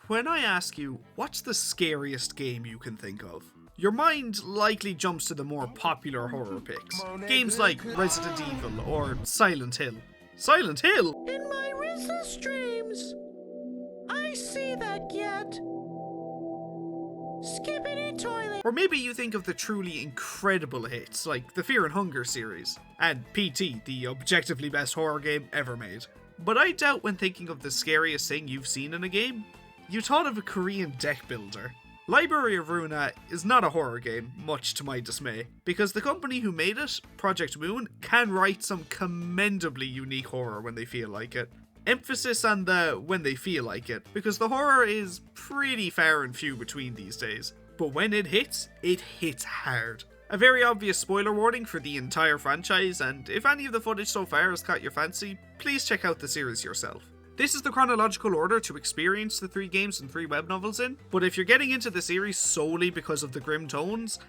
When I ask you, what's the scariest game you can think of? Your mind likely jumps to the more popular horror picks. Games like Resident Evil or Silent Hill. Silent Hill? In my restless dreams, I see that yet. Skippity toilet. Or maybe you think of the truly incredible hits like the Fear and Hunger series, and PT, the objectively best horror game ever made. But I doubt when thinking of the scariest thing you've seen in a game, you thought of a Korean deck builder. Library of Ruina is not a horror game, much to my dismay, because the company who made it, Project Moon, can write some commendably unique horror when they feel like it. Emphasis on the when they feel like it, because the horror is pretty far and few between these days. But when it hits hard. A very obvious spoiler warning for the entire franchise, and if any of the footage so far has caught your fancy, please check out the series yourself. This is the chronological order to experience the 3 games and 3 web novels in, but if you're getting into the series solely because of the grim tones,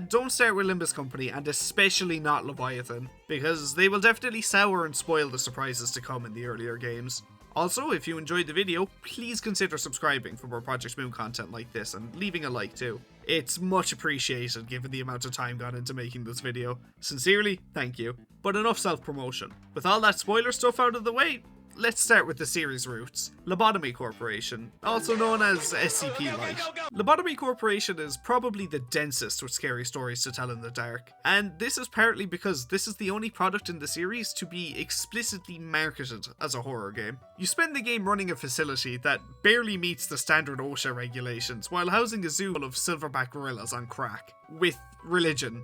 don't start with Limbus Company, and especially not Leviathan, because they will definitely sour and spoil the surprises to come in the earlier games. Also, if you enjoyed the video, please consider subscribing for more Project Moon content like this, and leaving a like too. It's much appreciated given the amount of time gone into making this video. Sincerely, thank you. But enough self-promotion. With all that spoiler stuff out of the way, let's start with the series roots. Lobotomy Corporation, also known as SCP-Lite. Lobotomy Corporation is probably the densest with scary stories to tell in the dark, and this is partly because this is the only product in the series to be explicitly marketed as a horror game. You spend the game running a facility that barely meets the standard OSHA regulations while housing a zoo full of silverback gorillas on crack, with religion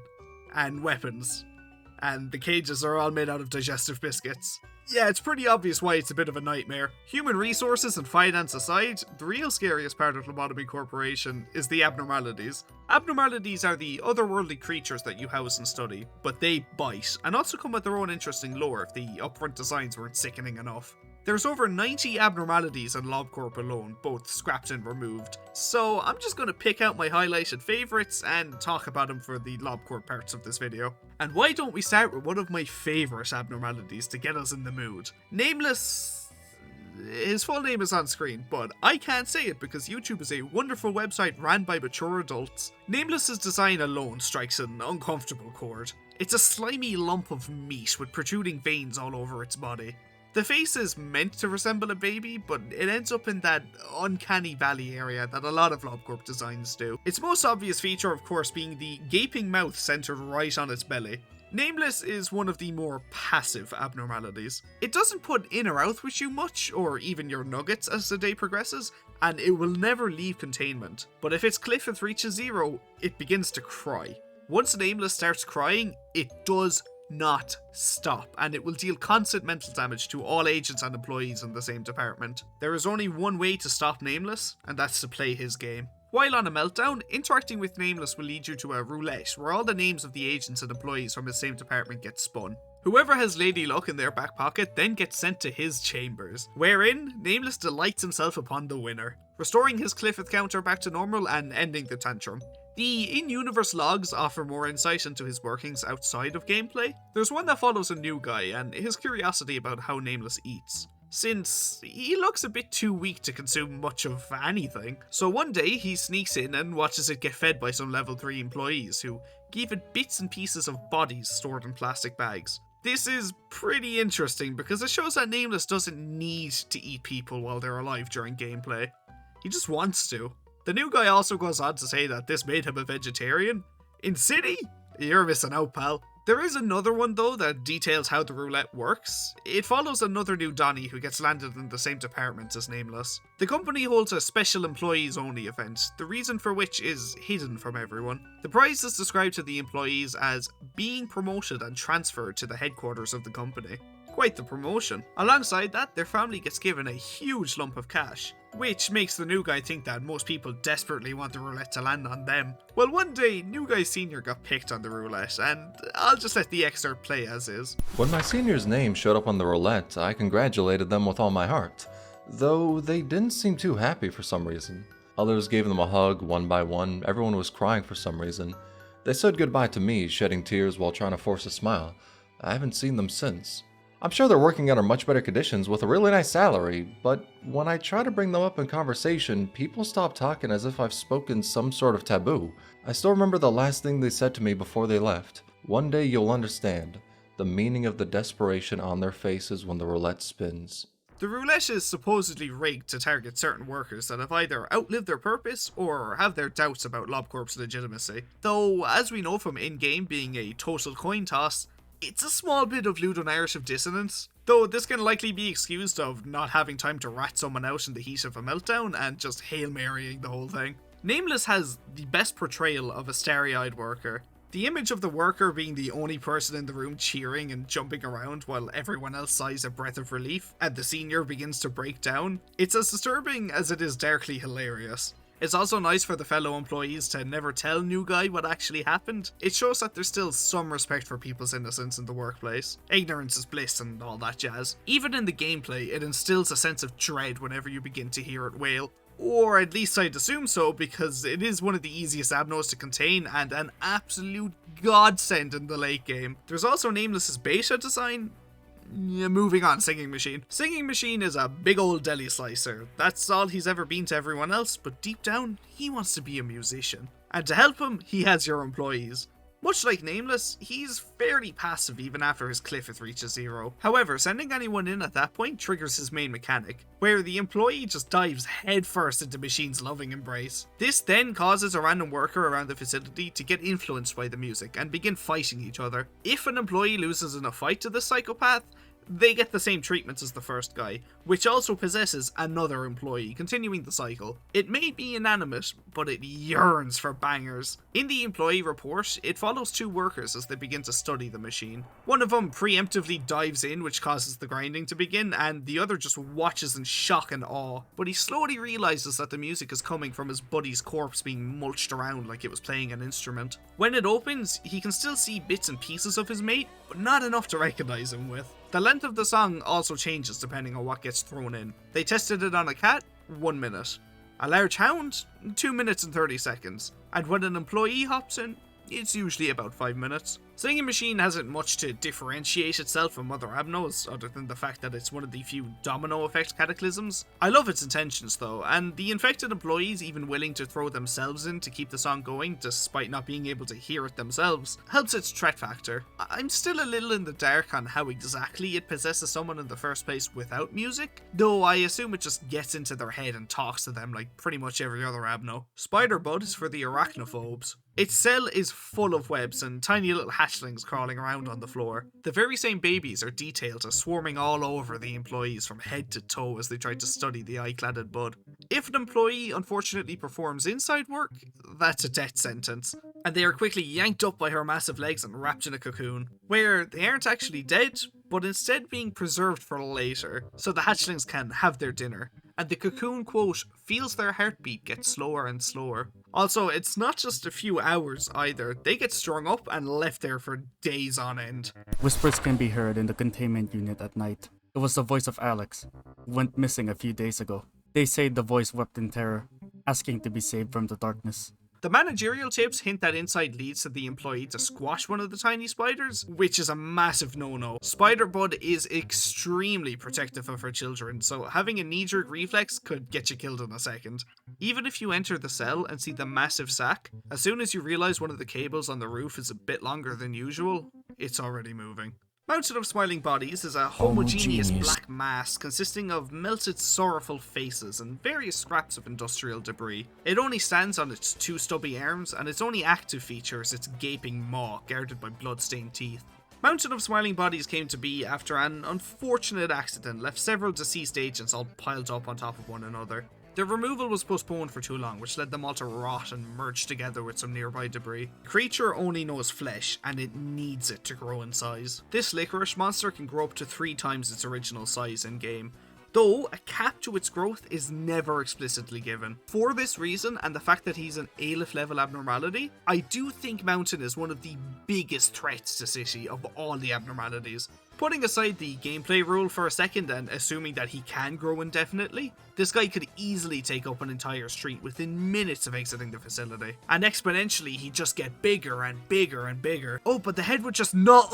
and weapons, and the cages are all made out of digestive biscuits. Yeah, it's pretty obvious why it's a bit of a nightmare. Human resources and finance aside, the real scariest part of Lobotomy Corporation is the abnormalities. Abnormalities are the otherworldly creatures that you house and study, but they bite, and also come with their own interesting lore if the upfront designs weren't sickening enough. There's over 90 abnormalities in LobCorp alone, both scrapped and removed, so I'm just going to pick out my highlighted favourites and talk about them for the LobCorp parts of this video. And why don't we start with one of my favourite abnormalities to get us in the mood. Nameless... His full name is on screen, but I can't say it because YouTube is a wonderful website ran by mature adults. Nameless's design alone strikes an uncomfortable chord. It's a slimy lump of meat with protruding veins all over its body. The face is meant to resemble a baby, but it ends up in that uncanny valley area that a lot of LobCorp designs do. Its most obvious feature, of course, being the gaping mouth centered right on its belly. Nameless is one of the more passive abnormalities. It doesn't put in or out with you much, or even your nuggets as the day progresses, and it will never leave containment. But if its cliff reaches 0, it begins to cry. Once Nameless starts crying, it does not stop, and it will deal constant mental damage to all agents and employees in the same department. There is only one way to stop Nameless, and that's to play his game. While on a meltdown, interacting with Nameless will lead you to a roulette where all the names of the agents and employees from his same department get spun. Whoever has Lady Luck in their back pocket then gets sent to his chambers, wherein Nameless delights himself upon the winner, restoring his Clifford counter back to normal and ending the tantrum. The in-universe logs offer more insight into his workings outside of gameplay. There's one that follows a new guy and his curiosity about how Nameless eats, since he looks a bit too weak to consume much of anything. So one day he sneaks in and watches it get fed by some level 3 employees who give it bits and pieces of bodies stored in plastic bags. This is pretty interesting because it shows that Nameless doesn't need to eat people while they're alive during gameplay. He just wants to. The new guy also goes on to say that this made him a vegetarian. In City? You're missing out, pal. There is another one though that details how the roulette works. It follows another new Donnie who gets landed in the same department as Nameless. The company holds a special employees only event, the reason for which is hidden from everyone. The prize is described to the employees as being promoted and transferred to the headquarters of the company. Quite the promotion. Alongside that, their family gets given a huge lump of cash, which makes the new guy think that most people desperately want the roulette to land on them. Well, one day, New Guy Sr. got picked on the roulette, and I'll just let the excerpt play as is. When my senior's name showed up on the roulette, I congratulated them with all my heart, though they didn't seem too happy for some reason. Others gave them a hug one by one, everyone was crying for some reason. They said goodbye to me, shedding tears while trying to force a smile. I haven't seen them since. I'm sure they're working under much better conditions with a really nice salary, but when I try to bring them up in conversation, people stop talking as if I've spoken some sort of taboo. I still remember the last thing they said to me before they left. One day you'll understand the meaning of the desperation on their faces when the roulette spins. The roulette is supposedly rigged to target certain workers that have either outlived their purpose or have their doubts about LobCorp's legitimacy. Though, as we know from in-game being a total coin toss, it's a small bit of ludonarrative dissonance. Though this can likely be excused of not having time to rat someone out in the heat of a meltdown and just Hail Marying the whole thing. Nameless has the best portrayal of a starry-eyed worker. The image of the worker being the only person in the room cheering and jumping around while everyone else sighs a breath of relief and the senior begins to break down, it's as disturbing as it is darkly hilarious. It's also nice for the fellow employees to never tell new guy what actually happened. It shows that there's still some respect for people's innocence in the workplace. Ignorance is bliss and all that jazz. Even in the gameplay, it instills a sense of dread whenever you begin to hear it wail. Or at least I'd assume so, because it is one of the easiest abnos to contain and an absolute godsend in the late game. There's also Nameless's beta design. Yeah, moving on, Singing Machine. Singing Machine is a big old deli slicer. That's all he's ever been to everyone else, but deep down, he wants to be a musician. And to help him, he has your employees. Much like Nameless, he's fairly passive even after his cliff reaches 0. However, sending anyone in at that point triggers his main mechanic, where the employee just dives headfirst into Machine's loving embrace. This then causes a random worker around the facility to get influenced by the music and begin fighting each other. If an employee loses in a fight to the psychopath, they get the same treatment as the first guy, which also possesses another employee, continuing the cycle. It may be inanimate, but it yearns for bangers. In the employee report, it follows 2 workers as they begin to study the machine. One of them preemptively dives in, which causes the grinding to begin, and the other just watches in shock and awe. But he slowly realizes that the music is coming from his buddy's corpse being mulched around like it was playing an instrument. When it opens, he can still see bits and pieces of his mate, but not enough to recognize him with. The length of the song also changes depending on what gets thrown in. They tested it on a cat, 1 minute. A large hound, 2 minutes and 30 seconds. And when an employee hops in, it's usually about 5 minutes. Singing Machine hasn't much to differentiate itself from other abnos, other than the fact that it's one of the few domino effect cataclysms. I love its intentions though, and the infected employees even willing to throw themselves in to keep the song going despite not being able to hear it themselves, helps its threat factor. I'm still a little in the dark on how exactly it possesses someone in the first place without music, though I assume it just gets into their head and talks to them like pretty much every other abno. Spider Bud is for the arachnophobes. Its cell is full of webs and tiny little hatchlings crawling around on the floor. The very same babies are detailed as swarming all over the employees from head to toe as they try to study the eye-cladded bud. If an employee unfortunately performs inside work, that's a death sentence, and they are quickly yanked up by her massive legs and wrapped in a cocoon, where they aren't actually dead, but instead being preserved for later, so the hatchlings can have their dinner. And the cocoon, quote, feels their heartbeat get slower and slower. Also, it's not just a few hours either, they get strung up and left there for days on end. Whispers can be heard in the containment unit at night. It was the voice of Alex, who went missing a few days ago. They say the voice wept in terror, asking to be saved from the darkness. The managerial tips hint that inside leads to the employee to squash one of the tiny spiders, which is a massive no-no. Spider Bud is extremely protective of her children, so having a knee-jerk reflex could get you killed in a second. Even if you enter the cell and see the massive sack, as soon as you realize one of the cables on the roof is a bit longer than usual, it's already moving. Mountain of Smiling Bodies is a homogeneous black mass consisting of melted sorrowful faces and various scraps of industrial debris. It only stands on its 2 stubby arms, and its only active feature is its gaping maw guarded by blood-stained teeth. Mountain of Smiling Bodies came to be after an unfortunate accident left several deceased agents all piled up on top of one another. Their removal was postponed for too long, which led them all to rot and merge together with some nearby debris. The creature only knows flesh, and it needs it to grow in size. This licorice monster can grow up to 3 times its original size in-game, though a cap to its growth is never explicitly given. For this reason, and the fact that he's an Aleph level abnormality, I do think Mountain is one of the biggest threats to City of all the abnormalities. Putting aside the gameplay rule for a second and assuming that he can grow indefinitely, this guy could easily take up an entire street within minutes of exiting the facility. And exponentially, he'd just get bigger and bigger and bigger. Oh, but the head would just not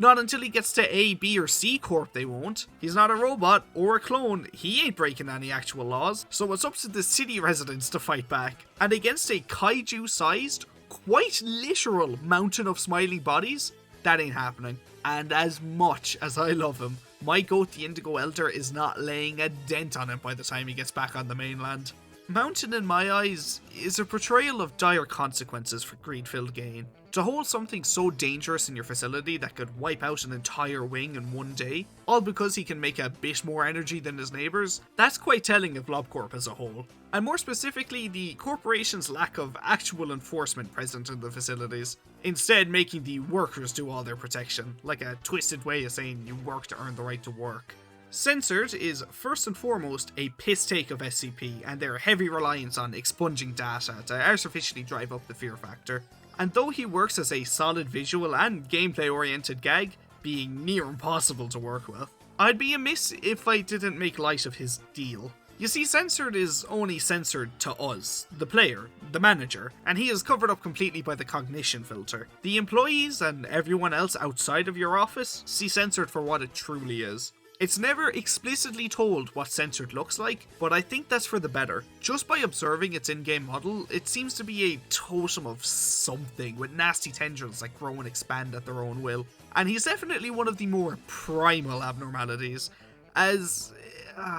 until he gets to A, B, or C Corp they won't. He's not a robot or a clone, he ain't breaking any actual laws, so it's up to the city residents to fight back. And against a kaiju-sized, quite literal mountain of smiling bodies, that ain't happening. And as much as I love him, my goat the Indigo Elder is not laying a dent on him by the time he gets back on the mainland. Mountain, in my eyes, is a portrayal of dire consequences for greed-filled gain. To hold something so dangerous in your facility that could wipe out an entire wing in one day, all because he can make a bit more energy than his neighbours, that's quite telling of LobCorp as a whole. And more specifically, the corporation's lack of actual enforcement present in the facilities, instead making the workers do all their protection, like a twisted way of saying you work to earn the right to work. Censored is first and foremost a piss take of SCP and their heavy reliance on expunging data to artificially drive up the fear factor. And though he works as a solid visual and gameplay oriented gag, being near impossible to work with, I'd be amiss if I didn't make light of his deal. You see, Censored is only censored to us, the player, the manager, and he is covered up completely by the cognition filter. The employees and everyone else outside of your office see Censored for what it truly is. It's never explicitly told what Censored looks like, but I think that's for the better. Just by observing its in-game model, it seems to be a totem of something, with nasty tendrils that grow and expand at their own will. And he's definitely one of the more primal abnormalities, as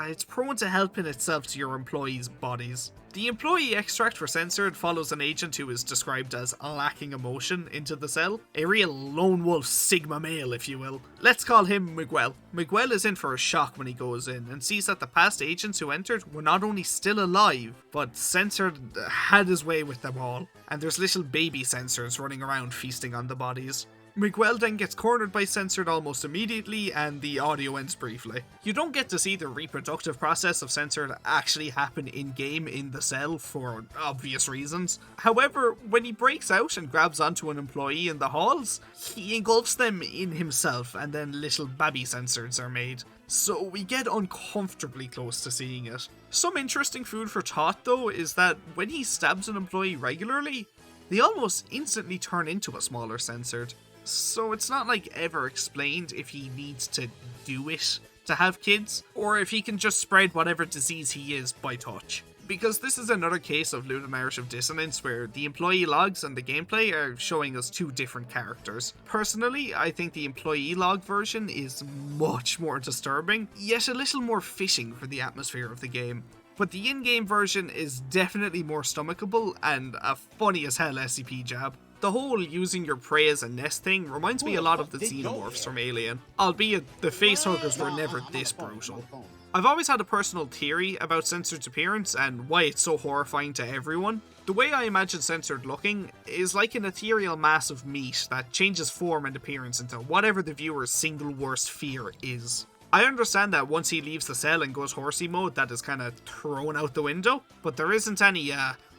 it's prone to helping itself to your employees' bodies. The employee extract for Censored follows an agent who is described as lacking emotion into the cell. A real lone wolf sigma male, if you will. Let's call him Miguel. Miguel is in for a shock when he goes in and sees that the past agents who entered were not only still alive, but Censored had his way with them all. And there's little baby Censors running around feasting on the bodies. Miguel then gets cornered by Censored almost immediately, and the audio ends briefly. You don't get to see the reproductive process of Censored actually happen in-game in the cell for obvious reasons. However, when he breaks out and grabs onto an employee in the halls, he engulfs them in himself, and then little baby Censoreds are made. So we get uncomfortably close to seeing it. Some interesting food for thought though is that when he stabs an employee regularly, they almost instantly turn into a smaller Censored. So it's not like ever explained if he needs to do it to have kids, or if he can just spread whatever disease he is by touch. Because this is another case of ludonarrative dissonance where the employee logs and the gameplay are showing us two different characters. Personally, I think the employee log version is much more disturbing, yet a little more fitting for the atmosphere of the game. But the in-game version is definitely more stomachable and a funny as hell SCP jab. The whole using your prey as a nest thing reminds me a lot of the xenomorphs from Alien, albeit the facehuggers were never this brutal. I've always had a personal theory about Censored's appearance and why it's so horrifying to everyone. The way I imagine Censored looking is like an ethereal mass of meat that changes form and appearance into whatever the viewer's single worst fear is. I understand that once he leaves the cell and goes horsey mode, that is kinda thrown out the window, but there isn't any,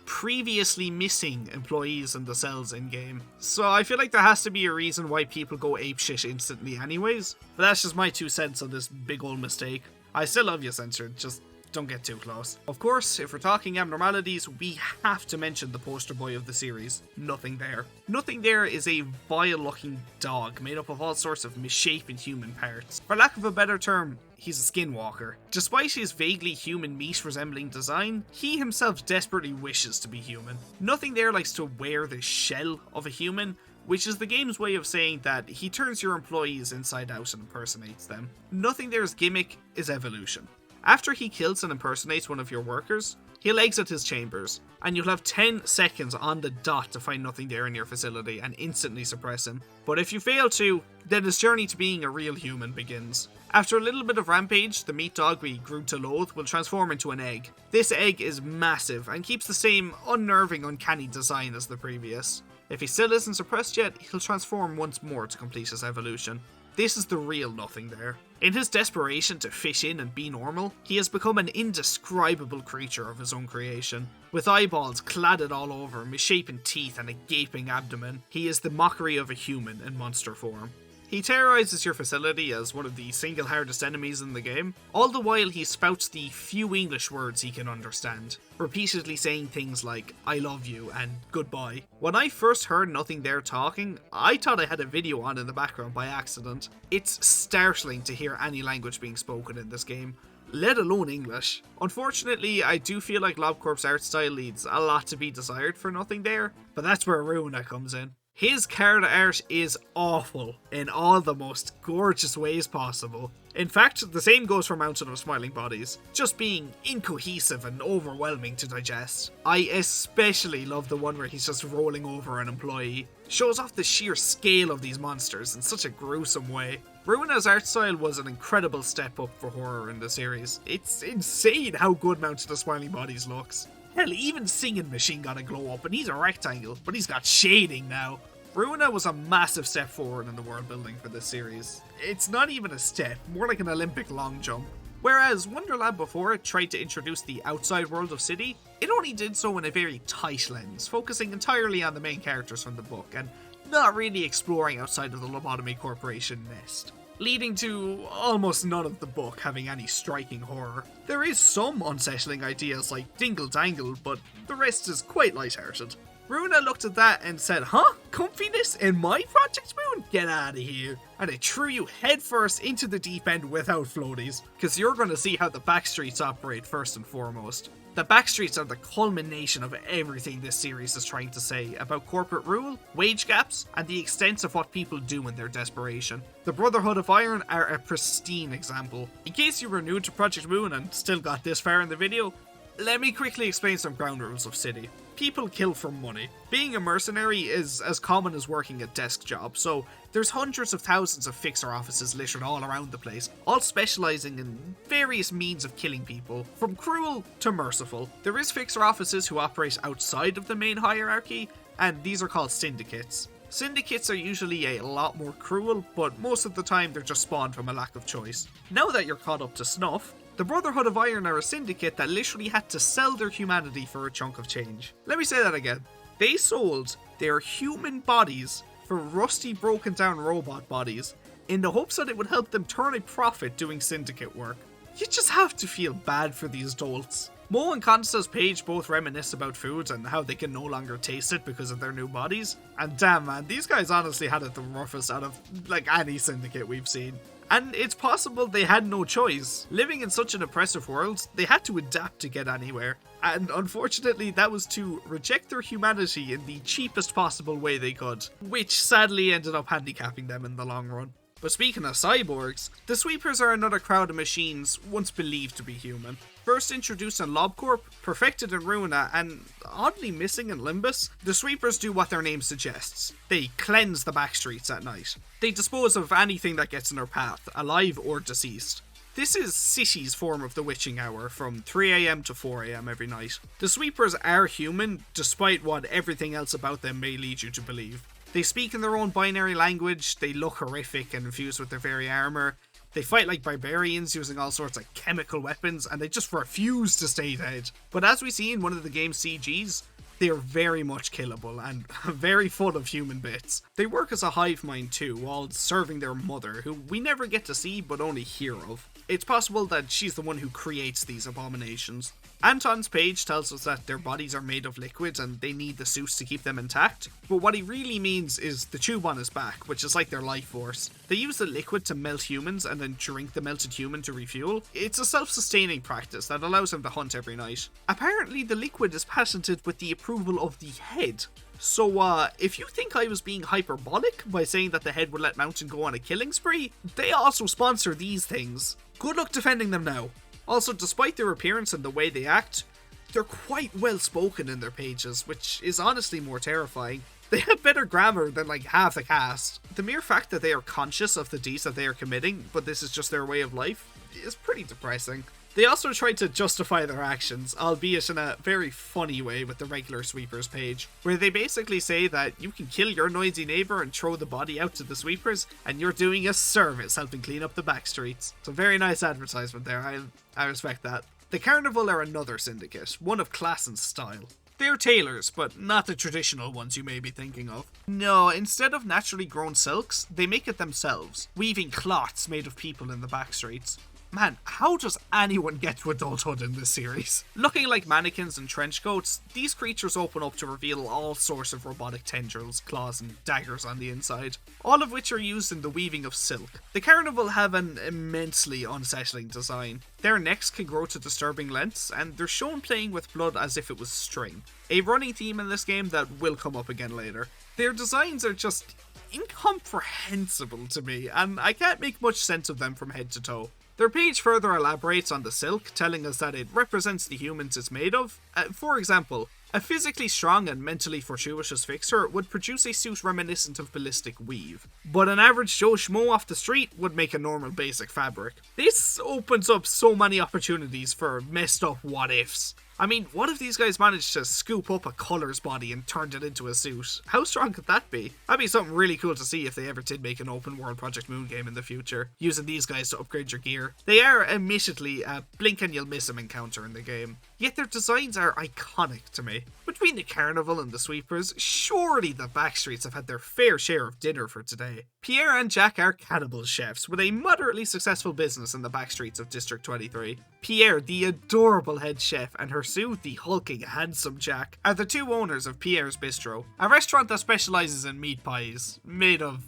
previously missing employees in the cells in-game. So I feel like there has to be a reason why people go apeshit instantly anyways. But that's just my 2 cents on this big old mistake. I still love you, Censored, just don't get too close. Of course, if we're talking abnormalities, we have to mention the poster boy of the series, Nothing There. Nothing There is a vile-looking dog made up of all sorts of misshapen human parts. For lack of a better term, he's a skinwalker. Despite his vaguely human meat-resembling design, he himself desperately wishes to be human. Nothing There likes to wear the shell of a human, which is the game's way of saying that he turns your employees inside out and impersonates them. Nothing There's gimmick is evolution. After he kills and impersonates one of your workers, he'll exit his chambers, and you'll have 10 seconds on the dot to find Nothing There in your facility and instantly suppress him. But if you fail to, then his journey to being a real human begins. After a little bit of rampage, the meat dog we grew to loathe will transform into an egg. This egg is massive and keeps the same unnerving, uncanny design as the previous. If he still isn't suppressed yet, he'll transform once more to complete his evolution. This is the real Nothing There. In his desperation to fit in and be normal, he has become an indescribable creature of his own creation. With eyeballs cladded all over, misshapen teeth and a gaping abdomen, he is the mockery of a human in monster form. He terrorizes your facility as one of the single hardest enemies in the game, all the while he spouts the few English words he can understand, repeatedly saying things like, "I love you" and "goodbye." When I first heard Nothing There talking, I thought I had a video on in the background by accident. It's startling to hear any language being spoken in this game, let alone English. Unfortunately, I do feel like LobCorp's art style leaves a lot to be desired for Nothing There, but that's where Ruina comes in. His card art is awful in all the most gorgeous ways possible. In fact, the same goes for Mountain of Smiling Bodies, just being incohesive and overwhelming to digest. I especially love the one where he's just rolling over an employee. Shows off the sheer scale of these monsters in such a gruesome way. Ruina's art style was an incredible step up for horror in the series. It's insane how good Mountain of Smiling Bodies looks. Hell, even Singing Machine got a glow up, and he's a rectangle, but he's got shading now. Ruina was a massive step forward in the world building for this series. It's not even a step, more like an Olympic long jump. Whereas Wonderlab before it tried to introduce the outside world of City, it only did so in a very tight lens, focusing entirely on the main characters from the book, and not really exploring outside of the Lobotomy Corporation nest, leading to almost none of the book having any striking horror. There is some unsettling ideas like Dingle Dangle, but the rest is quite lighthearted. Ruina looked at that and said, "Huh? Comfiness in my Project Moon? Get out of here." And it threw you headfirst into the deep end without floaties, because you're going to see how the backstreets operate first and foremost. The backstreets are the culmination of everything this series is trying to say about corporate rule, wage gaps, and the extent of what people do in their desperation. The Brotherhood of Iron are a pristine example. In case you were new to Project Moon and still got this far in the video, let me quickly explain some ground rules of City. People kill for money. Being a mercenary is as common as working a desk job, so there's hundreds of thousands of fixer offices littered all around the place, all specialising in various means of killing people, from cruel to merciful. There is fixer offices who operate outside of the main hierarchy, and these are called syndicates. Syndicates are usually a lot more cruel, but most of the time they're just spawned from a lack of choice. Now that you're caught up to snuff, the Brotherhood of Iron are a syndicate that literally had to sell their humanity for a chunk of change. Let me say that again. They sold their human bodies for rusty, broken down robot bodies in the hopes that it would help them turn a profit doing syndicate work. You just have to feel bad for these dolts. Mo and Consta's page both reminisce about food and how they can no longer taste it because of their new bodies. And damn man, these guys honestly had it the roughest out of like any syndicate we've seen. And it's possible they had no choice. Living in such an oppressive world, they had to adapt to get anywhere. And unfortunately, that was to reject their humanity in the cheapest possible way they could, which sadly ended up handicapping them in the long run. But speaking of cyborgs, the Sweepers are another crowd of machines once believed to be human. First introduced in LobCorp, perfected in Ruina, and oddly missing in Limbus, the Sweepers do what their name suggests. They cleanse the backstreets at night. They dispose of anything that gets in their path, alive or deceased. This is City's form of the witching hour, from 3 AM to 4 AM every night. The Sweepers are human, despite what everything else about them may lead you to believe. They speak in their own binary language, they look horrific and infused with their very armour, they fight like barbarians using all sorts of chemical weapons, and they just refuse to stay dead. But as we see in one of the game's CGs, they are very much killable and very full of human bits. They work as a hive mind too, all serving their mother, who we never get to see but only hear of. It's possible that she's the one who creates these abominations. Anton's page tells us that their bodies are made of liquid and they need the suits to keep them intact, but what he really means is the tube on his back, which is like their life force. They use the liquid to melt humans and then drink the melted human to refuel. It's a self-sustaining practice that allows them to hunt every night. Apparently the liquid is patented with the approval of the head. So, if you think I was being hyperbolic by saying that the head would let Mountain go on a killing spree, they also sponsor these things. Good luck defending them now. Also, despite their appearance and the way they act, they're quite well spoken in their pages, which is honestly more terrifying. They have better grammar than like half the cast. The mere fact that they are conscious of the deeds that they are committing, but this is just their way of life, is pretty depressing. They also try to justify their actions, albeit in a very funny way with the regular Sweepers page, where they basically say that you can kill your noisy neighbour and throw the body out to the Sweepers, and you're doing a service helping clean up the back streets. So very nice advertisement there, I respect that. The Carnival are another syndicate, one of class and style. They're tailors, but not the traditional ones you may be thinking of. No, instead of naturally grown silks, they make it themselves, weaving cloths made of people in the backstreets. Man, how does anyone get to adulthood in this series? Looking like mannequins and trench coats, these creatures open up to reveal all sorts of robotic tendrils, claws and daggers on the inside, all of which are used in the weaving of silk. The Carnival have an immensely unsettling design. Their necks can grow to disturbing lengths, and they're shown playing with blood as if it was string. A running theme in this game that will come up again later. Their designs are just incomprehensible to me, and I can't make much sense of them from head to toe. Their page further elaborates on the silk, telling us that it represents the humans it's made of. For example, a physically strong and mentally fortuitous fixer would produce a suit reminiscent of ballistic weave, but an average Joe Schmo off the street would make a normal basic fabric. This opens up so many opportunities for messed up what ifs. I mean, what if these guys managed to scoop up a colour's body and turned it into a suit? How strong could that be? That'd be something really cool to see if they ever did make an open world Project Moon game in the future, using these guys to upgrade your gear. They are admittedly a blink and you'll miss them encounter in the game, yet their designs are iconic to me. Between the Carnival and the Sweepers, surely the Backstreets have had their fair share of dinner for today. Pierre and Jack are cannibal chefs with a moderately successful business in the backstreets of District 23. Pierre, the adorable head chef, and her Sue, the hulking, handsome Jack, are the two owners of Pierre's Bistro, a restaurant that specialises in meat pies, made of,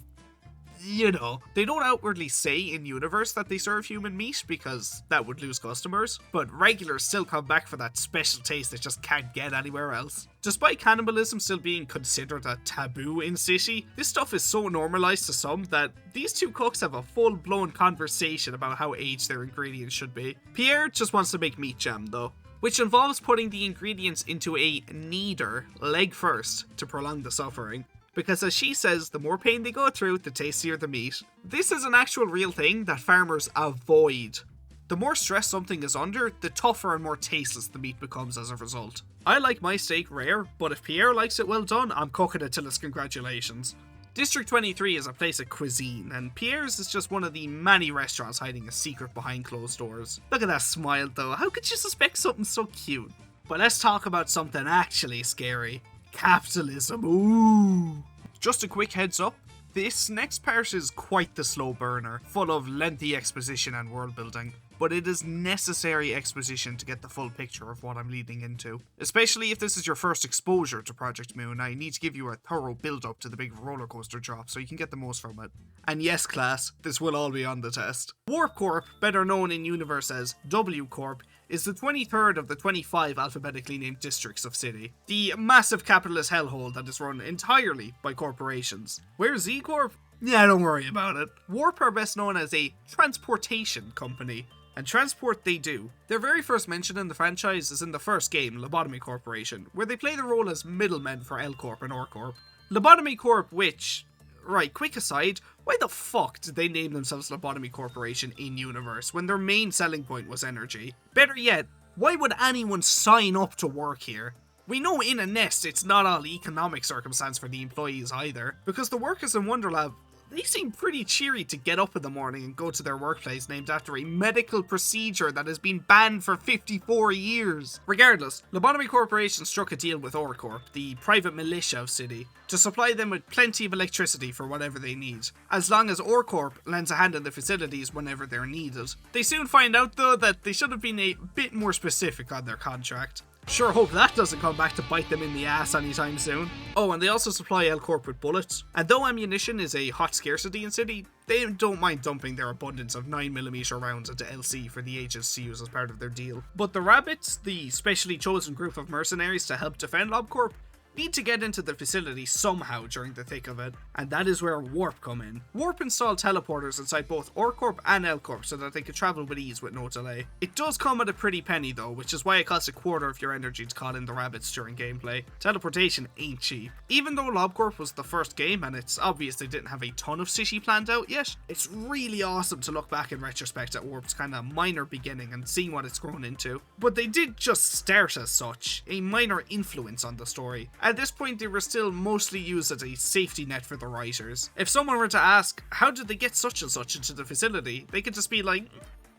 you know. They don't outwardly say in universe that they serve human meat because that would lose customers, but regulars still come back for that special taste they just can't get anywhere else. Despite cannibalism still being considered a taboo in City, this stuff is so normalised to some that these two cooks have a full-blown conversation about how aged their ingredients should be. Pierre just wants to make meat jam though, which involves putting the ingredients into a kneader, leg first, to prolong the suffering. Because as she says, the more pain they go through, the tastier the meat. This is an actual real thing that farmers avoid. The more stress something is under, the tougher and more tasteless the meat becomes as a result. I like my steak rare, but if Pierre likes it well done, I'm cooking it till it's congratulations. District 23 is a place of cuisine, and Pierre's is just one of the many restaurants hiding a secret behind closed doors. Look at that smile though, how could you suspect something so cute? But let's talk about something actually scary. Capitalism, ooh. Just a quick heads up, this next part is quite the slow burner, full of lengthy exposition and world building. But it is necessary exposition to get the full picture of what I'm leading into. Especially if this is your first exposure to Project Moon, I need to give you a thorough build-up to the big roller coaster drop so you can get the most from it. And yes class, this will all be on the test. Warp Corp, better known in universe as W Corp, is the 23rd of the 25 alphabetically named districts of City. The massive capitalist hellhole that is run entirely by corporations. Where's Z Corp? Yeah, don't worry about it. Warp are best known as a transportation company, and transport they do. Their very first mention in the franchise is in the first game, Lobotomy Corporation, where they play the role as middlemen for L Corp and R Corp. Lobotomy Corp, which... Right, quick aside, why the fuck did they name themselves Lobotomy Corporation in-universe when their main selling point was energy? Better yet, why would anyone sign up to work here? We know in a nest it's not all economic circumstance for the employees either, because the workers in Wonderlab, they seem pretty cheery to get up in the morning and go to their workplace named after a medical procedure that has been banned for 54 years. Regardless, Lobotomy Corporation struck a deal with OrCorp, the private militia of City, to supply them with plenty of electricity for whatever they need, as long as OrCorp lends a hand in the facilities whenever they're needed. They soon find out though that they should have been a bit more specific on their contract. Sure hope that doesn't come back to bite them in the ass anytime soon. Oh, and they also supply L Corp with bullets. And though ammunition is a hot scarcity in City, they don't mind dumping their abundance of 9mm rounds into LC for the agents to use as part of their deal. But the Rabbits, the specially chosen group of mercenaries to help defend LobCorp, need to get into the facility somehow during the thick of it, and that is where Warp come in. Warp installed teleporters inside both OrCorp and L-Corp so that they could travel with ease with no delay. It does come at a pretty penny though, which is why it costs a quarter of your energy to call in the Rabbits during gameplay. Teleportation ain't cheap. Even though LobCorp was the first game and it's obvious they didn't have a ton of City planned out yet, it's really awesome to look back in retrospect at Warp's kinda minor beginning and seeing what it's grown into. But they did just start as such, a minor influence on the story. At this point, they were still mostly used as a safety net for the writers. If someone were to ask, how did they get such and such into the facility, they could just be like,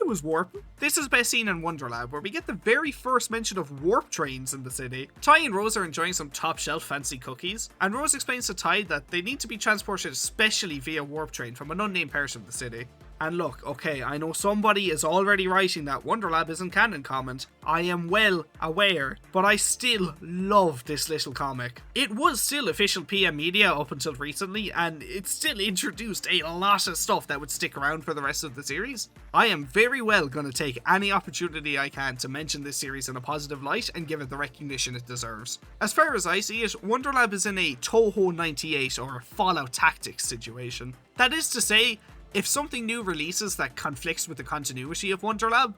It was warp. This is best seen in Wonderlab, where we get the very first mention of warp trains in the city. Ty and Rose are enjoying some top shelf fancy cookies, and Rose explains to Ty that they need to be transported especially via warp train from an unnamed part of the city. And look, okay, I know somebody is already writing that Wonderlab isn't canon comment. I am well aware, but I still love this little comic. It was still official PM media up until recently, and it still introduced a lot of stuff that would stick around for the rest of the series. I am very well going to take any opportunity I can to mention this series in a positive light and give it the recognition it deserves. As far as I see it, Wonderlab is in a Toho 98 or Fallout Tactics situation. That is to say, if something new releases that conflicts with the continuity of Wonderlab,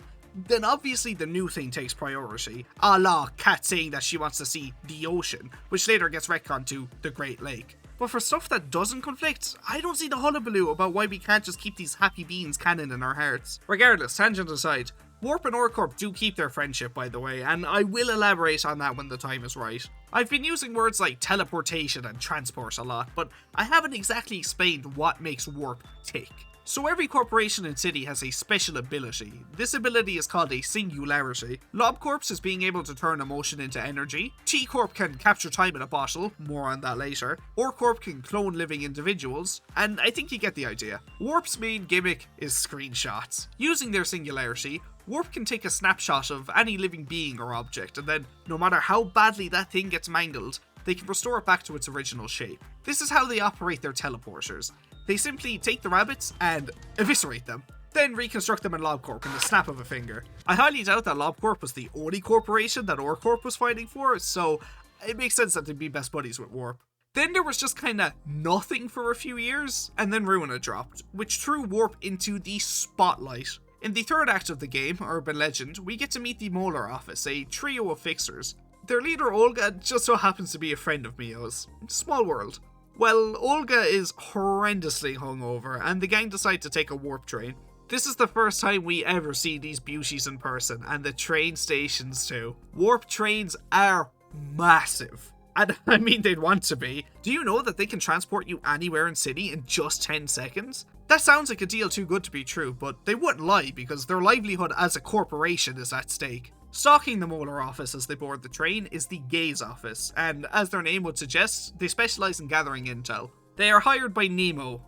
then obviously the new thing takes priority, a la Kat saying that she wants to see the ocean, which later gets retconned to the Great Lake. But for stuff that doesn't conflict, I don't see the hullabaloo about why we can't just keep these happy beings canon in our hearts. Regardless, tangent aside, Warp and OrCorp do keep their friendship, by the way, and I will elaborate on that when the time is right. I've been using words like teleportation and transport a lot, but I haven't exactly explained what makes Warp tick. So every corporation and city has a special ability. This ability is called a singularity. LobCorp is being able to turn emotion into energy. T-Corp can capture time in a bottle, more on that later. OrCorp can clone living individuals, and I think you get the idea. Warp's main gimmick is screenshots. Using their singularity, Warp can take a snapshot of any living being or object, and then, no matter how badly that thing gets mangled, they can restore it back to its original shape. This is how they operate their teleporters. They simply take the rabbits and eviscerate them, then reconstruct them in LobCorp in the snap of a finger. I highly doubt that LobCorp was the only corporation that OrCorp was fighting for, so it makes sense that they'd be best buddies with Warp. Then there was just kinda nothing for a few years, and then Ruina dropped, which threw Warp into the spotlight. In the third act of the game, Urban Legend, we get to meet the Molar Office, a trio of fixers. Their leader, Olga, just so happens to be a friend of Mio's. Small world. Well, Olga is horrendously hungover, and the gang decide to take a warp train. This is the first time we ever see these beauties in person, and the train stations too. Warp trains are massive. And I mean, they'd want to be. Do you know that they can transport you anywhere in city in just 10 seconds? That sounds like a deal too good to be true, but they wouldn't lie because their livelihood as a corporation is at stake. Stalking the Molar Office as they board the train is the Gaze Office, and as their name would suggest, they specialise in gathering intel. They are hired by Nemo,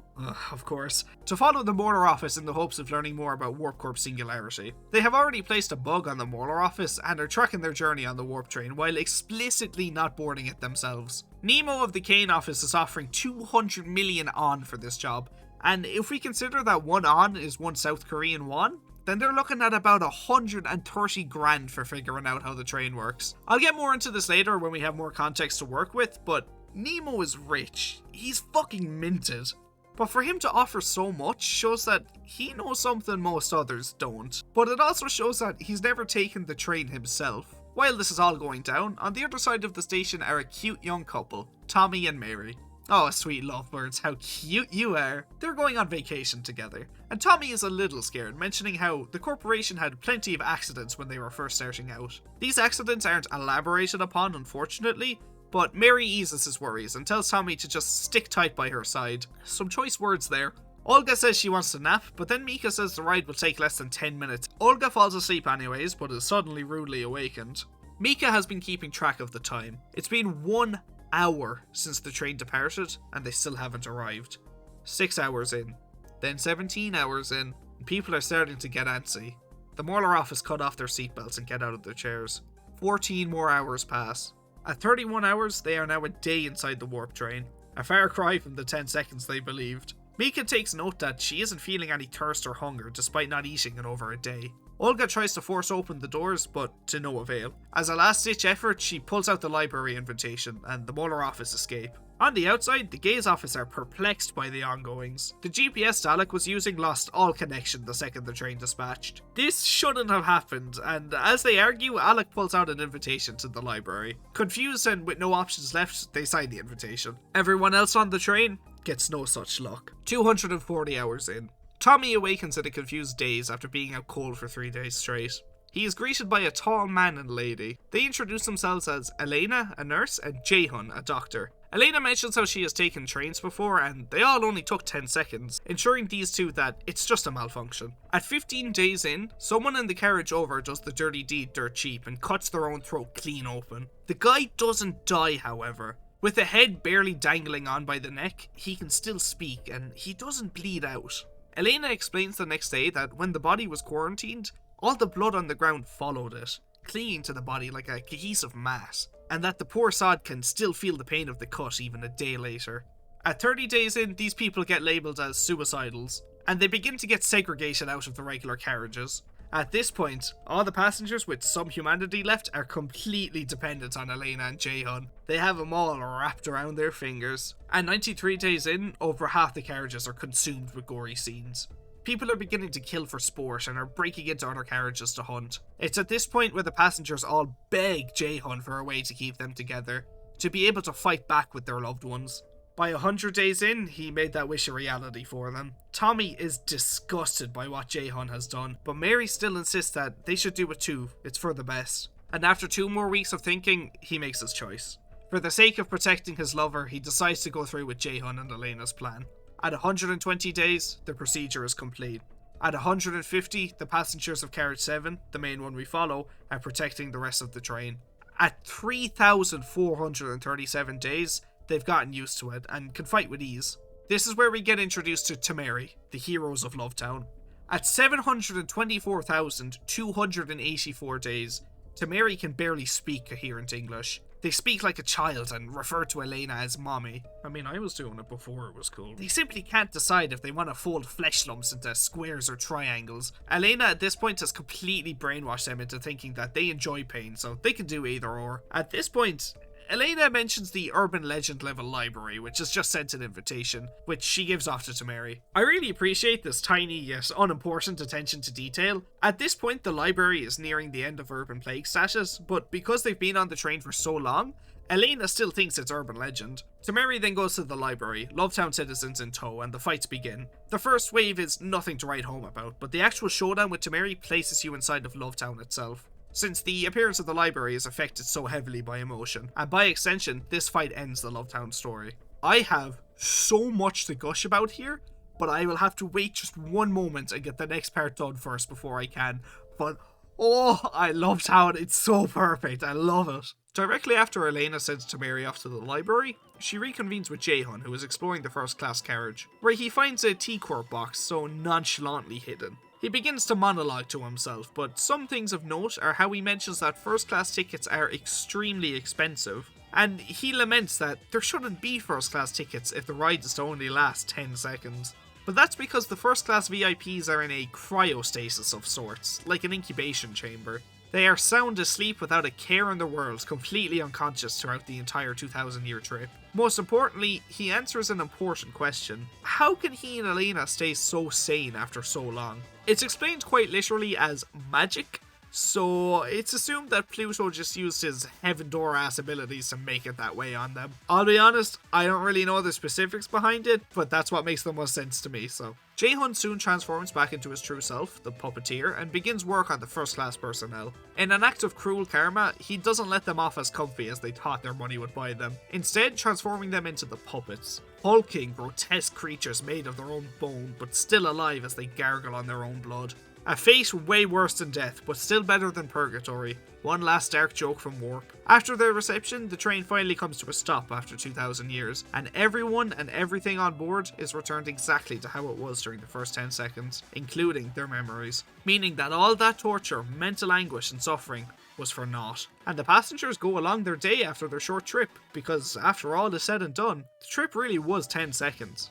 of course, to follow the Molar Office in the hopes of learning more about Warp Corp's singularity. They have already placed a bug on the Molar Office and are tracking their journey on the warp train while explicitly not boarding it themselves. Nemo of the Kane Office is offering 200 million on for this job, and if we consider that one on is one South Korean won, then they're looking at about 130 grand for figuring out how the train works. I'll get more into this later when we have more context to work with, but Nemo is rich. He's fucking minted. But for him to offer so much shows that he knows something most others don't. But it also shows that he's never taken the train himself. While this is all going down, on the other side of the station are a cute young couple, Tommy and Mary. Oh, sweet lovebirds, how cute you are. They're going on vacation together, and Tommy is a little scared, mentioning how the corporation had plenty of accidents when they were first starting out. These accidents aren't elaborated upon, unfortunately, but Mary eases his worries and tells Tommy to just stick tight by her side. Some choice words there. Olga says she wants to nap, but then Mika says the ride will take less than 10 minutes. Olga falls asleep anyways, but is suddenly rudely awakened. Mika has been keeping track of the time. It's been 1 hour since the train departed, and they still haven't arrived. 6 hours in, then 17 hours in, and people are starting to get antsy. The Molar Office cut off their seatbelts and get out of their chairs. 14 more hours pass. At 31 hours, they are now a day inside the warp train. A far cry from the 10 seconds they believed. Mika takes note that she isn't feeling any thirst or hunger despite not eating in over a day. Olga tries to force open the doors, but to no avail. As a last-ditch effort, she pulls out the library invitation, and the Molar Office escape. On the outside, the Gaze Office are perplexed by the ongoings. The GPS Dalek was using lost all connection the second the train dispatched. This shouldn't have happened, and as they argue, Alec pulls out an invitation to the library. Confused and with no options left, they sign the invitation. Everyone else on the train gets no such luck. 240 hours in. Tommy awakens in a confused daze after being out cold for 3 days straight. He is greeted by a tall man and lady. They introduce themselves as Elena, a nurse, and Jehun, a doctor. Elena mentions how she has taken trains before and they all only took 10 seconds, ensuring these two that it's just a malfunction. At 15 days in, someone in the carriage over does the dirty deed dirt cheap and cuts their own throat clean open. The guy doesn't die, however. With the head barely dangling on by the neck, he can still speak and he doesn't bleed out. Elena explains the next day that when the body was quarantined, all the blood on the ground followed it, clinging to the body like a cohesive mass, and that the poor sod can still feel the pain of the cut even a day later. At 30 days in, these people get labelled as suicidals, and they begin to get segregated out of the regular carriages. At this point, all the passengers with some humanity left are completely dependent on Elena and Jae-hun. They have them all wrapped around their fingers. At 93 days in, over half the carriages are consumed with gory scenes. People are beginning to kill for sport and are breaking into other carriages to hunt. It's at this point where the passengers all beg Jae-hun for a way to keep them together, to be able to fight back with their loved ones. By 100 days in, he made that wish a reality for them. Tommy is disgusted by what Jae-hun has done, but Mary still insists that they should do it too, it's for the best. And after 2 more weeks of thinking, he makes his choice. For the sake of protecting his lover, he decides to go through with Jae-hun and Elena's plan. At 120 days, the procedure is complete. At 150, the passengers of Carriage 7, the main one we follow, are protecting the rest of the train. At 3,437 days, they've gotten used to it and can fight with ease. This is where we get introduced to Temeri, the heroes of Lovetown. At 724,284 days, Temeri can barely speak coherent English. They speak like a child and refer to Elena as mommy. I mean, I was doing it before it was cool. They simply can't decide if they want to fold flesh lumps into squares or triangles. Elena at this point has completely brainwashed them into thinking that they enjoy pain, so they can do either or. At this point, Elena mentions the urban legend level library, which is just sent an invitation, which she gives off to Temeri. I really appreciate this tiny yet unimportant attention to detail. At this point, the library is nearing the end of urban plague status, but because they've been on the train for so long, Elena still thinks it's urban legend. Temeri then goes to the library, Lovetown citizens in tow, and the fights begin. The first wave is nothing to write home about, but the actual showdown with Temeri places you inside of Lovetown itself, since the appearance of the library is affected so heavily by emotion, and by extension, this fight ends the Lovetown story. I have so much to gush about here, but I will have to wait just one moment and get the next part done first before I can. But, oh, I Lovetown, it's so perfect, I love it. Directly after Elena sends Temeri off to the library, she reconvenes with Jae-hun, who is exploring the first class carriage, where he finds a T-Corp box so nonchalantly hidden. He begins to monologue to himself, but some things of note are how he mentions that first class tickets are extremely expensive, and he laments that there shouldn't be first class tickets if the ride is to only last 10 seconds. But that's because the first class VIPs are in a cryostasis of sorts, like an incubation chamber. They are sound asleep without a care in the world, completely unconscious throughout the entire 2,000-year trip. Most importantly, he answers an important question. How can he and Elena stay so sane after so long? It's explained quite literally as magic, so it's assumed that Pluto just used his Heaven Door ass abilities to make it that way on them. I'll be honest, I don't really know the specifics behind it, but that's what makes the most sense to me, so. Jae-hun soon transforms back into his true self, the puppeteer, and begins work on the first class personnel. In an act of cruel karma, he doesn't let them off as comfy as they thought their money would buy them, instead transforming them into the puppets. Hulking, grotesque creatures made of their own bone, but still alive as they gargle on their own blood. A fate way worse than death, but still better than purgatory. One last dark joke from Warp. After their reception, the train finally comes to a stop after 2,000 years, and everyone and everything on board is returned exactly to how it was during the first 10 seconds, including their memories. Meaning that all that torture, mental anguish and suffering was for naught. And the passengers go along their day after their short trip, because after all is said and done, the trip really was 10 seconds.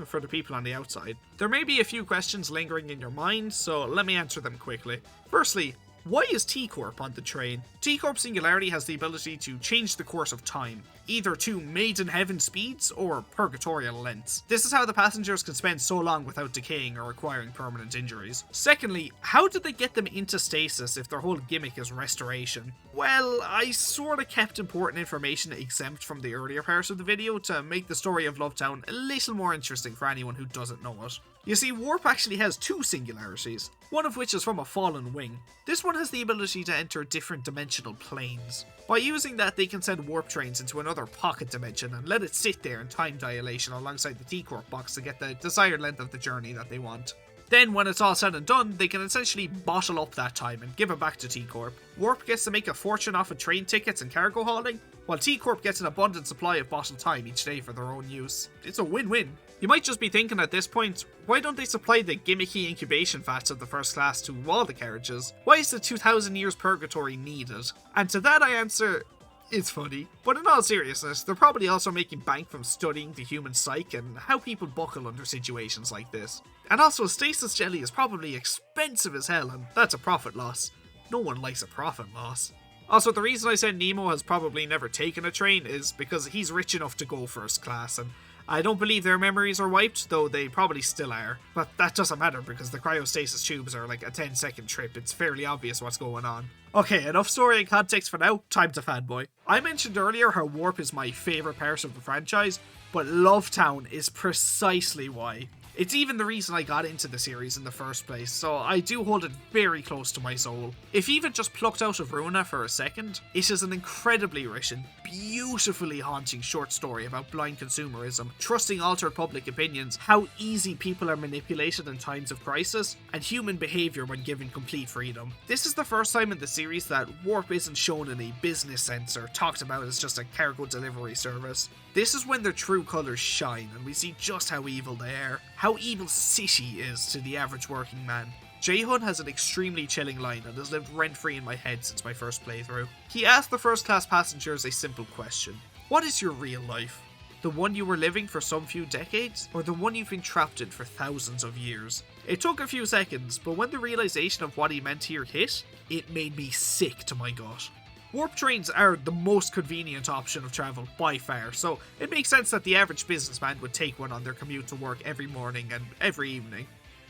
For the people on the outside. There may be a few questions lingering in your mind, so let me answer them quickly. Firstly, why is T-Corp on the train? T-Corp Singularity has the ability to change the course of time, either to Maiden Heaven speeds or purgatorial lengths. This is how the passengers can spend so long without decaying or acquiring permanent injuries. Secondly, how did they get them into stasis if their whole gimmick is restoration? Well, I sorta kept important information exempt from the earlier parts of the video to make the story of Lovetown a little more interesting for anyone who doesn't know it. You see, Warp actually has two singularities, one of which is from a fallen wing. This one has the ability to enter different dimensional planes. By using that, they can send warp trains into another pocket dimension and let it sit there in time dilation alongside the T-Corp box to get the desired length of the journey that they want. Then, when it's all said and done, they can essentially bottle up that time and give it back to T-Corp. Warp gets to make a fortune off of train tickets and cargo hauling, while T-Corp gets an abundant supply of bottled time each day for their own use. It's a win-win. You might just be thinking at this point, why don't they supply the gimmicky incubation vats of the first class to all the carriages? Why is the 2000 years purgatory needed? And to that I answer, it's funny. But in all seriousness, they're probably also making bank from studying the human psyche and how people buckle under situations like this. And also, stasis jelly is probably expensive as hell, and that's a profit loss. No one likes a profit loss. Also, the reason I said Nemo has probably never taken a train is because he's rich enough to go first class, and I don't believe their memories are wiped, though they probably still are. But that doesn't matter because the cryostasis tubes are like a 10-second trip. It's fairly obvious what's going on. Okay, enough story and context for now. Time to fanboy. I mentioned earlier how Warp is my favourite part of the franchise, but Love Town is precisely why. It's even the reason I got into the series in the first place, so I do hold it very close to my soul. If even just plucked out of Runa for a second, it is an incredibly rich and beautifully haunting short story about blind consumerism, trusting altered public opinions, how easy people are manipulated in times of crisis, and human behaviour when given complete freedom. This is the first time in the series that Warp isn't shown in a business sense or talked about as just a cargo delivery service. This is when their true colours shine and we see just how evil they are, how evil City is to the average working man. Jae-Hun has an extremely chilling line and has lived rent-free in my head since my first playthrough. He asked the first-class passengers a simple question. What is your real life? The one you were living for some few decades, or the one you've been trapped in for thousands of years? It took a few seconds, but when the realisation of what he meant here hit, it made me sick to my gut. Warp trains are the most convenient option of travel by far, so it makes sense that the average businessman would take one on their commute to work every morning and every evening.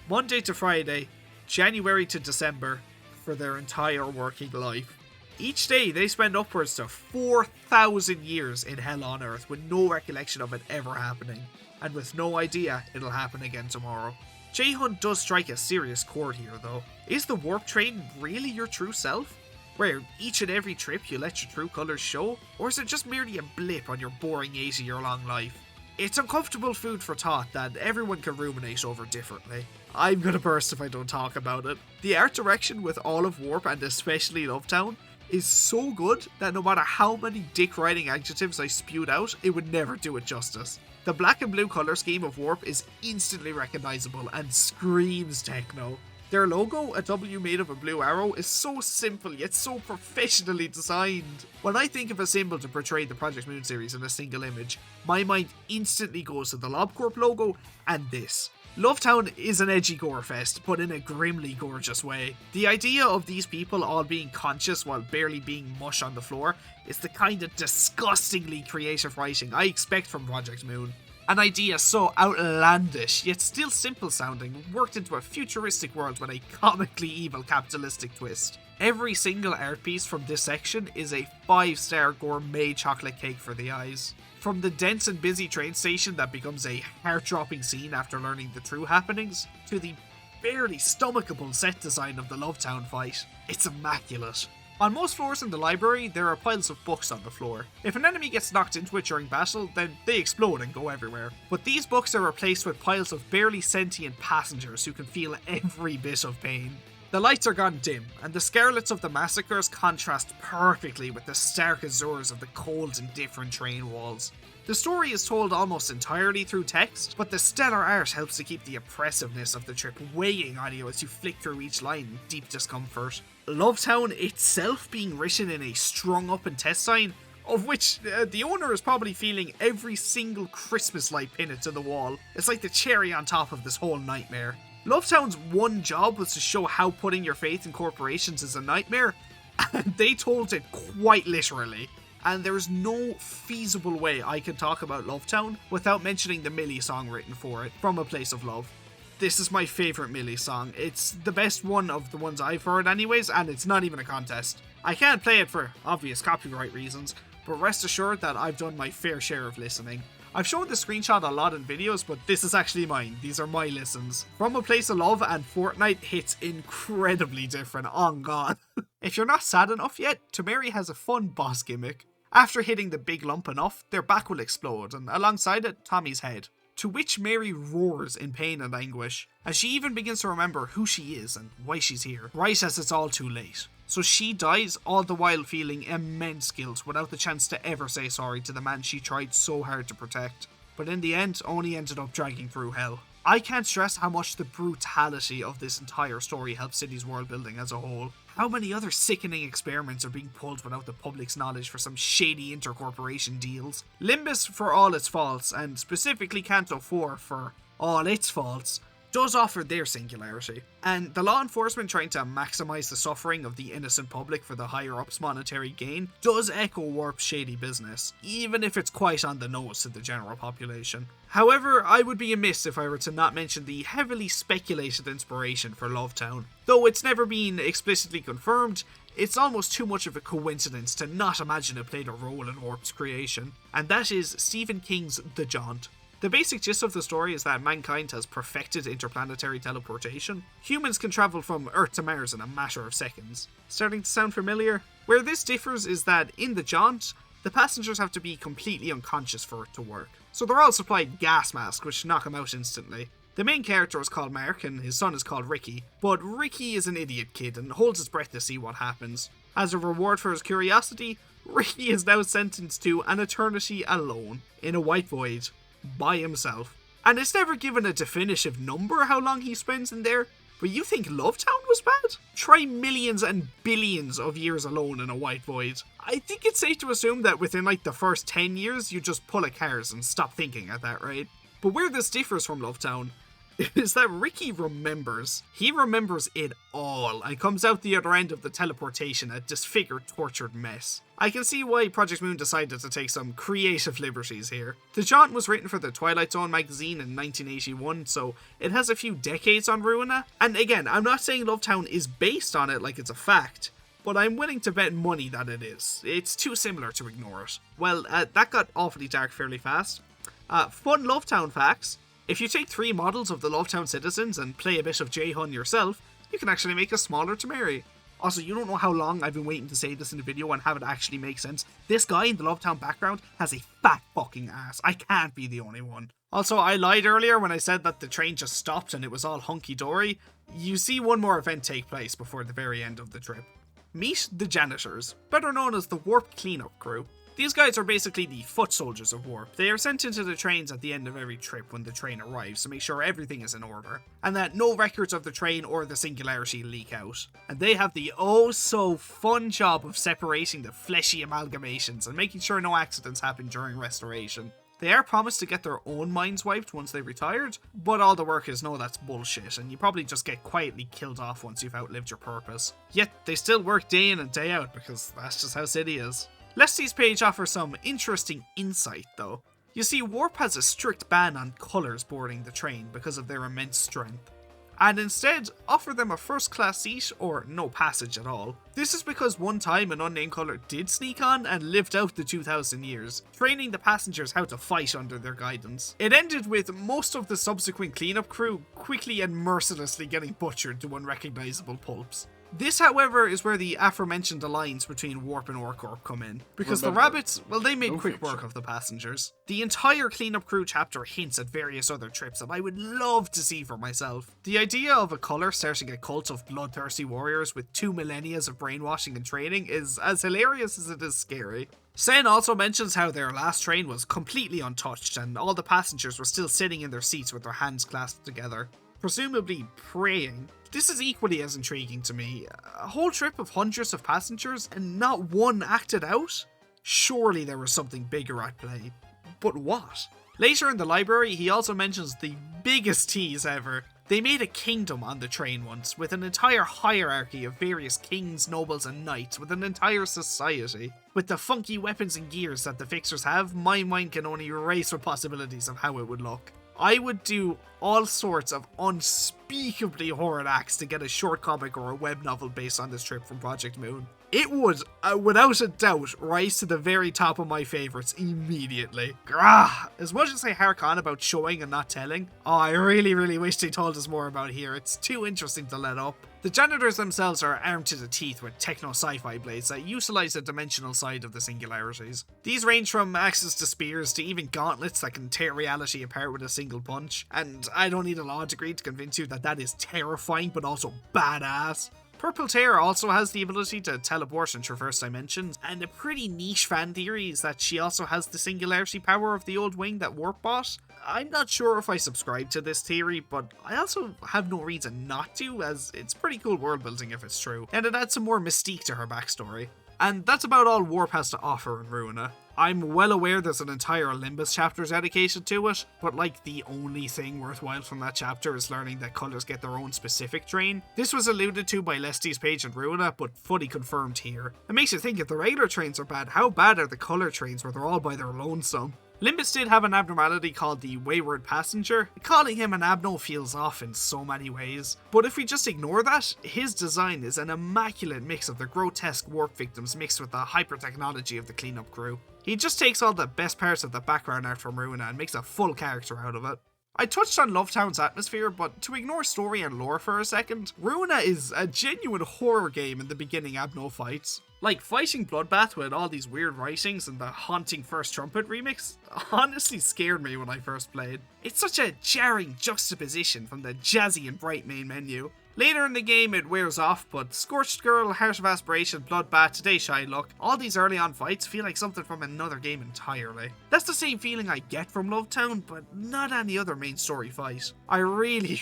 Monday to Friday, January to December, for their entire working life. Each day they spend upwards to 4,000 years in hell on earth with no recollection of it ever happening, and with no idea it'll happen again tomorrow. Jae-Hun does strike a serious chord here though. Is the warp train really your true self? Where each and every trip you let your true colours show? Or is it just merely a blip on your boring 80-year-long life? It's uncomfortable food for thought that everyone can ruminate over differently. I'm gonna burst if I don't talk about it. The art direction with all of Warp and especially Love Town is so good that no matter how many dick-riding adjectives I spewed out, it would never do it justice. The black and blue colour scheme of Warp is instantly recognisable and screams techno. Their logo, a W made of a blue arrow, is so simple yet so professionally designed. When I think of a symbol to portray the Project Moon series in a single image, my mind instantly goes to the LobCorp logo and this. Love Town is an edgy gore fest, but in a grimly gorgeous way. The idea of these people all being conscious while barely being mush on the floor is the kind of disgustingly creative writing I expect from Project Moon. An idea so outlandish, yet still simple sounding, worked into a futuristic world with a comically evil capitalistic twist. Every single art piece from this section is a 5-star gourmet chocolate cake for the eyes. From the dense and busy train station that becomes a heart-dropping scene after learning the true happenings, to the barely stomachable set design of the Love Town fight, it's immaculate. On most floors in the library, there are piles of books on the floor. If an enemy gets knocked into it during battle, then they explode and go everywhere. But these books are replaced with piles of barely sentient passengers who can feel every bit of pain. The lights are gone dim, and the scarlets of the massacres contrast perfectly with the stark azures of the cold and different train walls. The story is told almost entirely through text, but the stellar art helps to keep the oppressiveness of the trip weighing on you as you flick through each line in deep discomfort. Love Town itself being written in a strung up intestine, of which the owner is probably feeling every single Christmas light pinned to the wall. It's like the cherry on top of this whole nightmare. Love Town's one job was to show how putting your faith in corporations is a nightmare, and they told it quite literally. And there's no feasible way I can talk about Love Town without mentioning the Millie song written for it, From a Place of Love. This is my favourite Millie song. It's the best one of the ones I've heard anyways, and it's not even a contest. I can't play it for obvious copyright reasons, but rest assured that I've done my fair share of listening. I've shown this screenshot a lot in videos, but this is actually mine. These are my listens. From a Place of Love and Fortnite hits incredibly different, on God. If you're not sad enough yet, Tamari has a fun boss gimmick. After hitting the big lump enough, their back will explode, and alongside it, Tommy's head. To which Mary roars in pain and anguish, as she even begins to remember who she is and why she's here, right as it's all too late. So she dies, all the while feeling immense guilt without the chance to ever say sorry to the man she tried so hard to protect, but in the end only ended up dragging through hell. I can't stress how much the brutality of this entire story helps City's world building as a whole. How many other sickening experiments are being pulled without the public's knowledge for some shady intercorporation deals? Limbus, for all its faults, and specifically Canto 4 for all its faults, does offer their singularity, and the law enforcement trying to maximise the suffering of the innocent public for the higher-ups' monetary gain does echo Warp's shady business, even if it's quite on the nose to the general population. However, I would be amiss if I were to not mention the heavily speculated inspiration for Lovetown. Though it's never been explicitly confirmed, it's almost too much of a coincidence to not imagine it played a role in Warp's creation, and that is Stephen King's The Jaunt. The basic gist of the story is that mankind has perfected interplanetary teleportation. Humans can travel from Earth to Mars in a matter of seconds. Starting to sound familiar? Where this differs is that in the Jaunt, the passengers have to be completely unconscious for it to work. So they're all supplied gas masks which knock them out instantly. The main character is called Mark and his son is called Ricky, but Ricky is an idiot kid and holds his breath to see what happens. As a reward for his curiosity, Ricky is now sentenced to an eternity alone, in a white void, by himself. And it's never given a definitive number how long he spends in there, but you think Lovetown was bad? Try millions and billions of years alone in a white void. I think it's safe to assume that within like the first 10 years you just pull a cars and stop thinking at that rate. But where this differs from Lovetown is that Ricky remembers. He remembers it all and comes out the other end of the teleportation a disfigured, tortured mess. I can see why Project Moon decided to take some creative liberties here. The Jaunt was written for the Twilight Zone magazine in 1981, so it has a few decades on Ruina. And again, I'm not saying Lovetown is based on it like it's a fact, but I'm willing to bet money that it is. It's too similar to ignore it. Well, that got awfully dark fairly fast. Fun Lovetown facts. If you take 3 models of the Lovetown citizens and play a bit of J-Hun yourself, you can actually make a smaller Tamari. Also, you don't know how long I've been waiting to say this in the video and have it actually make sense. This guy in the Lovetown background has a fat fucking ass. I can't be the only one. Also, I lied earlier when I said that the train just stopped and it was all hunky-dory. You see one more event take place before the very end of the trip. Meet the Janitors, better known as the Warp Cleanup Crew. These guys are basically the foot soldiers of Warp. They are sent into the trains at the end of every trip when the train arrives to make sure everything is in order, and that no records of the train or the singularity leak out. And they have the oh so fun job of separating the fleshy amalgamations and making sure no accidents happen during restoration. They are promised to get their own minds wiped once they retired, but all the workers know that's bullshit and you probably just get quietly killed off once you've outlived your purpose. Yet they still work day in and day out because that's just how City is. Leslie's page offers some interesting insight though. You see, Warp has a strict ban on colours boarding the train because of their immense strength, and instead offer them a first class seat or no passage at all. This is because one time an unnamed colour did sneak on and lived out the 2000 years, training the passengers how to fight under their guidance. It ended with most of the subsequent cleanup crew quickly and mercilessly getting butchered to unrecognisable pulps. This, however, is where the aforementioned alliance between Warp and Orcorp come in, because the rabbits, well, they made quick work of the passengers. The entire cleanup crew chapter hints at various other trips that I would love to see for myself. The idea of a colour starting a cult of bloodthirsty warriors with 2 millennia of brainwashing and training is as hilarious as it is scary. Sen also mentions how their last train was completely untouched and all the passengers were still sitting in their seats with their hands clasped together, presumably praying. This is equally as intriguing to me. A whole trip of hundreds of passengers and not one acted out? Surely there was something bigger at play. But what? Later in the library, he also mentions the biggest tease ever. They made a kingdom on the train once, with an entire hierarchy of various kings, nobles and knights, with an entire society. With the funky weapons and gears that the fixers have, my mind can only race with possibilities of how it would look. I would do all sorts of unspeakably horrid acts to get a short comic or a web novel based on this trip from Project Moon. It would, without a doubt, rise to the very top of my favourites immediately. Grah! As much as I hark on about showing and not telling, I really wish they told us more about here. It's too interesting to let up. The janitors themselves are armed to the teeth with techno-sci-fi blades that utilise the dimensional side of the singularities. These range from axes to spears to even gauntlets that can tear reality apart with a single punch, and I don't need a law degree to convince you that that is terrifying but also badass. Purple Tear also has the ability to teleport and traverse dimensions, and a pretty niche fan theory is that she also has the singularity power of the old wing that Warp bought. I'm not sure if I subscribe to this theory, but I also have no reason not to, as it's pretty cool world building if it's true, and it adds some more mystique to her backstory. And that's about all Warp has to offer in Ruina. I'm well aware there's an entire Limbus chapter dedicated to it, but like the only thing worthwhile from that chapter is learning that colours get their own specific train. This was alluded to by Lesty's page in Ruina, but fully confirmed here. It makes you think if the regular trains are bad, how bad are the colour trains where they're all by their lonesome? Limbus did have an abnormality called the Wayward Passenger. Calling him an abno feels off in so many ways. But if we just ignore that, his design is an immaculate mix of the grotesque warp victims mixed with the hyper-technology of the cleanup crew. He just takes all the best parts of the background art from Ruina and makes a full character out of it. I touched on Lovetown's atmosphere, but to ignore story and lore for a second, Ruina is a genuine horror game in the beginning Abno fights. Like, fighting Bloodbath with all these weird writings and the haunting First Trumpet remix honestly scared me when I first played. It's such a jarring juxtaposition from the jazzy and bright main menu. Later in the game it wears off, but Scorched Girl, Heart of Aspiration, Bloodbath, Today's Shy Luck, all these early on fights feel like something from another game entirely. That's the same feeling I get from Lovetown, but not any other main story fight. I really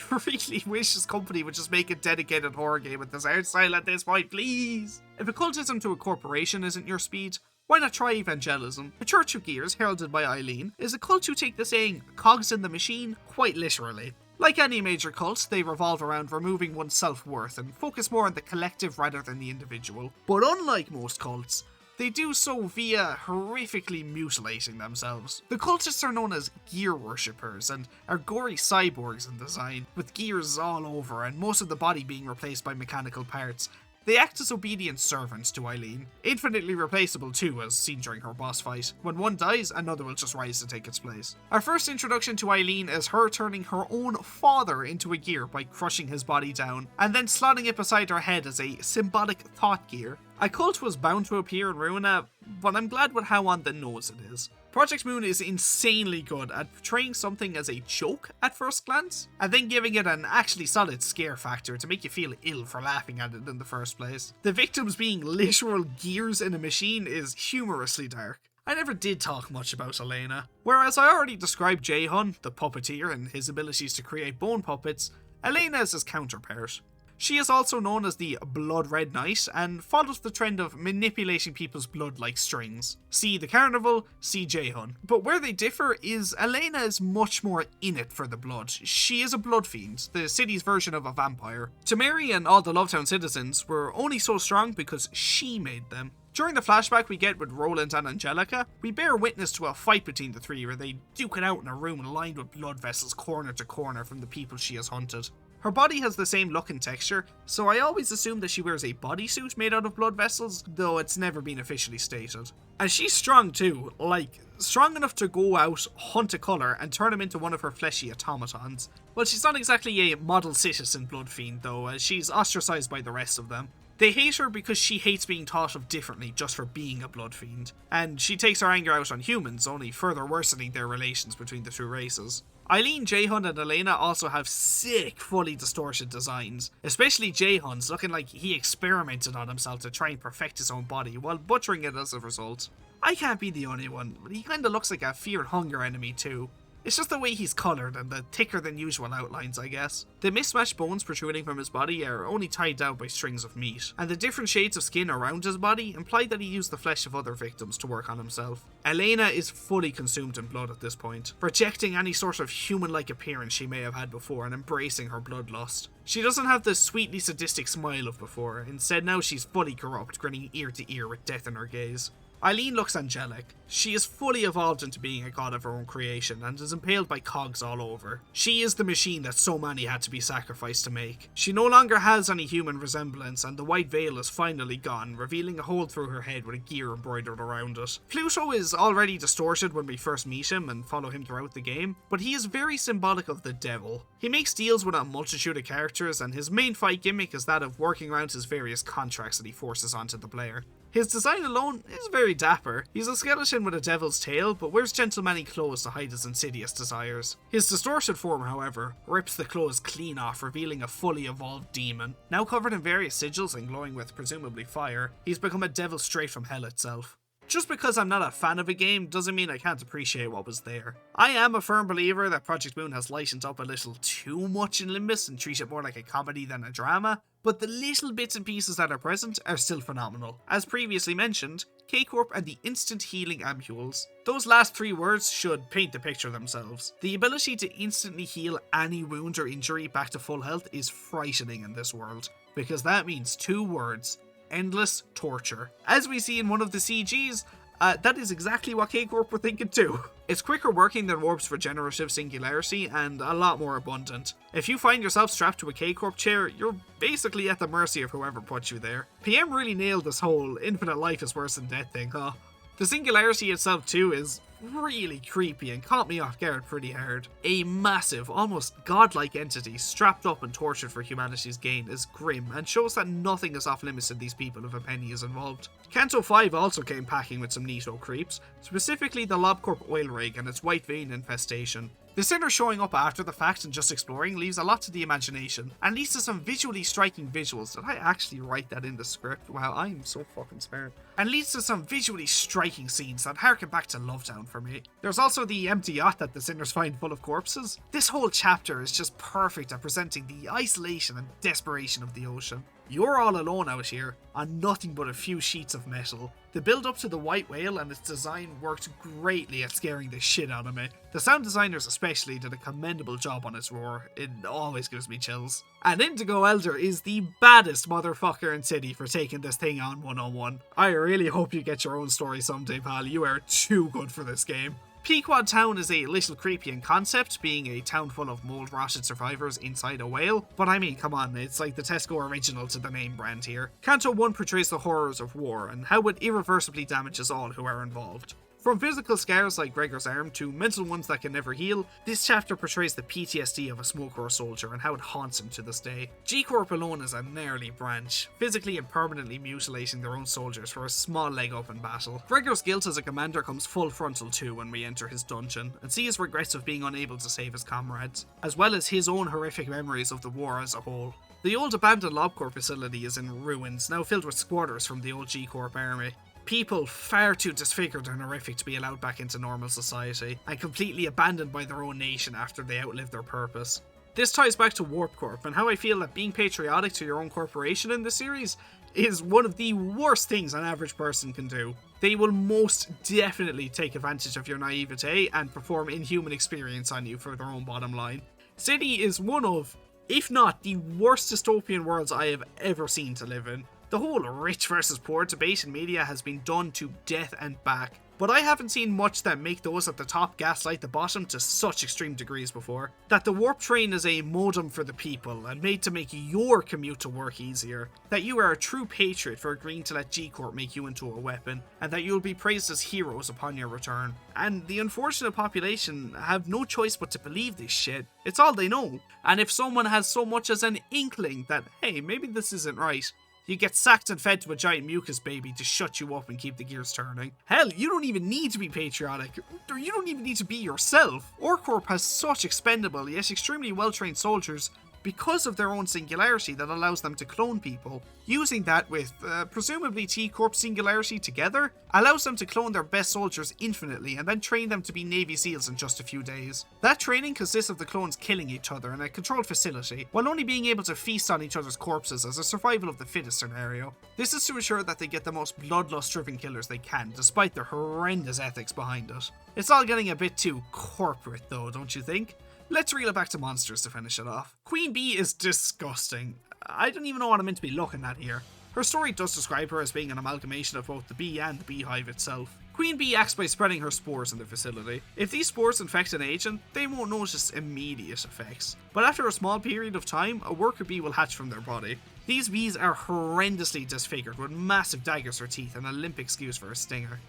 wish this company would just make a dedicated horror game with this art style at this point, please! If occultism to a corporation isn't your speed, why not try evangelism? The Church of Gears, heralded by Eileen, is a cult who take the saying, cogs in the machine, quite literally. Like any major cult, they revolve around removing one's self-worth and focus more on the collective rather than the individual. But unlike most cults, they do so via horrifically mutilating themselves. The cultists are known as gear worshippers and are gory cyborgs in design, with gears all over and most of the body being replaced by mechanical parts. They act as obedient servants to Eileen, infinitely replaceable too, as seen during her boss fight. When one dies, another will just rise to take its place. Our first introduction to Eileen is her turning her own father into a gear by crushing his body down, and then slotting it beside her head as a symbolic thought gear. A cult was bound to appear in Ruina, but I'm glad with how on the nose it is. Project Moon is insanely good at portraying something as a joke at first glance, and then giving it an actually solid scare factor to make you feel ill for laughing at it in the first place. The victims being literal gears in a machine is humorously dark. I never did talk much about Elena. Whereas I already described Jae-hun, the puppeteer, and his abilities to create bone puppets, Elena is his counterpart. She is also known as the Blood Red Knight and follows the trend of manipulating people's blood like strings. See the Carnival, see Jae-hun. But where they differ is Elena is much more in it for the blood. She is a blood fiend, the city's version of a vampire. Tamari and all the Lovetown citizens were only so strong because she made them. During the flashback we get with Roland and Angelica, we bear witness to a fight between the three where they duke it out in a room lined with blood vessels corner to corner from the people she has hunted. Her body has the same look and texture, so I always assume that she wears a bodysuit made out of blood vessels, though it's never been officially stated. And she's strong too, like, strong enough to go out, hunt a colour, and turn him into one of her fleshy automatons. Well, she's not exactly a model citizen blood fiend though, as she's ostracised by the rest of them. They hate her because she hates being thought of differently just for being a blood fiend, and she takes her anger out on humans, only further worsening their relations between the two races. Eileen, Jae-hun and Elena also have sick, fully distorted designs, especially Jae-hun's looking like he experimented on himself to try and perfect his own body while butchering it as a result. I can't be the only one, but he kinda looks like a Fear and Hunger enemy too. It's just the way he's coloured and the thicker than usual outlines, I guess. The mismatched bones protruding from his body are only tied down by strings of meat, and the different shades of skin around his body imply that he used the flesh of other victims to work on himself. Elena is fully consumed in blood at this point, rejecting any sort of human-like appearance she may have had before and embracing her bloodlust. She doesn't have the sweetly sadistic smile of before, instead now she's fully corrupt, grinning ear to ear with death in her gaze. Eileen looks angelic. She is fully evolved into being a god of her own creation and is impaled by cogs all over. She is the machine that so many had to be sacrificed to make. She no longer has any human resemblance, and the white veil is finally gone, revealing a hole through her head with a gear embroidered around it. Pluto is already distorted when we first meet him and follow him throughout the game, but he is very symbolic of the devil. He makes deals with a multitude of characters, and his main fight gimmick is that of working around his various contracts that he forces onto the player. His design alone is very dapper. He's a skeleton with a devil's tail, but wears gentlemanly clothes to hide his insidious desires. His distorted form, however, rips the clothes clean off, revealing a fully evolved demon. Now covered in various sigils and glowing with presumably fire, he's become a devil straight from hell itself. Just because I'm not a fan of a game doesn't mean I can't appreciate what was there. I am a firm believer that Project Moon has lightened up a little too much in Limbus and treat it more like a comedy than a drama, but the little bits and pieces that are present are still phenomenal. As previously mentioned, K-Corp and the instant healing ampules. Those last 3 words should paint the picture themselves. The ability to instantly heal any wound or injury back to full health is frightening in this world, because that means 2 words: endless torture. As we see in one of the CGs, that is exactly what K-Corp were thinking too. It's quicker working than Warp's regenerative singularity and a lot more abundant. If you find yourself strapped to a K-Corp chair, you're basically at the mercy of whoever put you there. PM really nailed this whole infinite life is worse than death thing, huh? The singularity itself too is really creepy and caught me off guard pretty hard. A massive, almost godlike entity strapped up and tortured for humanity's gain is grim and shows that nothing is off limits to these people if a penny is involved. Canto 5 also came packing with some neato creeps, specifically the LobCorp oil rig and its white vein infestation. The sinner showing up after the fact and just exploring leaves a lot to the imagination, and leads to some visually striking visuals. Did I actually write that in the script? Wow, I'm so fucking smart. And leads to some visually striking scenes that harken back to Lovetown for me. There's also the empty yacht that the sinners find full of corpses. This whole chapter is just perfect at presenting the isolation and desperation of the ocean. You're all alone out here, on nothing but a few sheets of metal. The build up to the white whale and its design worked greatly at scaring the shit out of me. The sound designers especially did a commendable job on its roar. It always gives me chills. And Indigo Elder is the baddest motherfucker in City for taking this thing on one-on-one. I really hope you get your own story someday, pal. You are too good for this game. Pequod Town is a little creepy in concept, being a town full of mold-rotted survivors inside a whale, but I mean, come on, it's like the Tesco original to the name brand here. Canto 1 portrays the horrors of war and how it irreversibly damages all who are involved. From physical scars like Gregor's arm to mental ones that can never heal, this chapter portrays the PTSD of a smoke-core soldier and how it haunts him to this day. G-Corp alone is a gnarly branch, physically and permanently mutilating their own soldiers for a small leg up in battle. Gregor's guilt as a commander comes full frontal too when we enter his dungeon, and see his regrets of being unable to save his comrades, as well as his own horrific memories of the war as a whole. The old abandoned LobCorp facility is in ruins, now filled with squatters from the old G-Corp army. People far too disfigured and horrific to be allowed back into normal society, and completely abandoned by their own nation after they outlived their purpose. This ties back to Warp Corp and how I feel that being patriotic to your own corporation in this series is one of the worst things an average person can do. They will most definitely take advantage of your naivete and perform inhuman experience on you for their own bottom line. City is one of, if not the worst dystopian worlds I have ever seen to live in. The whole rich versus poor debate in media has been done to death and back, but I haven't seen much that make those at the top gaslight the bottom to such extreme degrees before. That the warp train is a modem for the people and made to make your commute to work easier. That you are a true patriot for agreeing to let G-Corp make you into a weapon, and that you'll be praised as heroes upon your return. And the unfortunate population have no choice but to believe this shit. It's all they know. And if someone has so much as an inkling that, hey, maybe this isn't right, you get sacked and fed to a giant mucus baby to shut you up and keep the gears turning. Hell, you don't even need to be patriotic, or you don't even need to be yourself. Orcorp has such expendable yet extremely well-trained soldiers because of their own singularity that allows them to clone people. Using that with, presumably T-Corp singularity together, allows them to clone their best soldiers infinitely and then train them to be Navy SEALs in just a few days. That training consists of the clones killing each other in a controlled facility, while only being able to feast on each other's corpses as a survival of the fittest scenario. This is to ensure that they get the most bloodlust-driven killers they can, despite their horrendous ethics behind it. It's all getting a bit too corporate though, don't you think? Let's reel it back to monsters to finish it off. Queen Bee is disgusting. I don't even know what I'm meant to be looking at here. Her story does describe her as being an amalgamation of both the bee and the beehive itself. Queen Bee acts by spreading her spores in the facility. If these spores infect an agent, they won't notice immediate effects. But after a small period of time, a worker bee will hatch from their body. These bees are horrendously disfigured with massive daggers for teeth and a limp excuse for a stinger.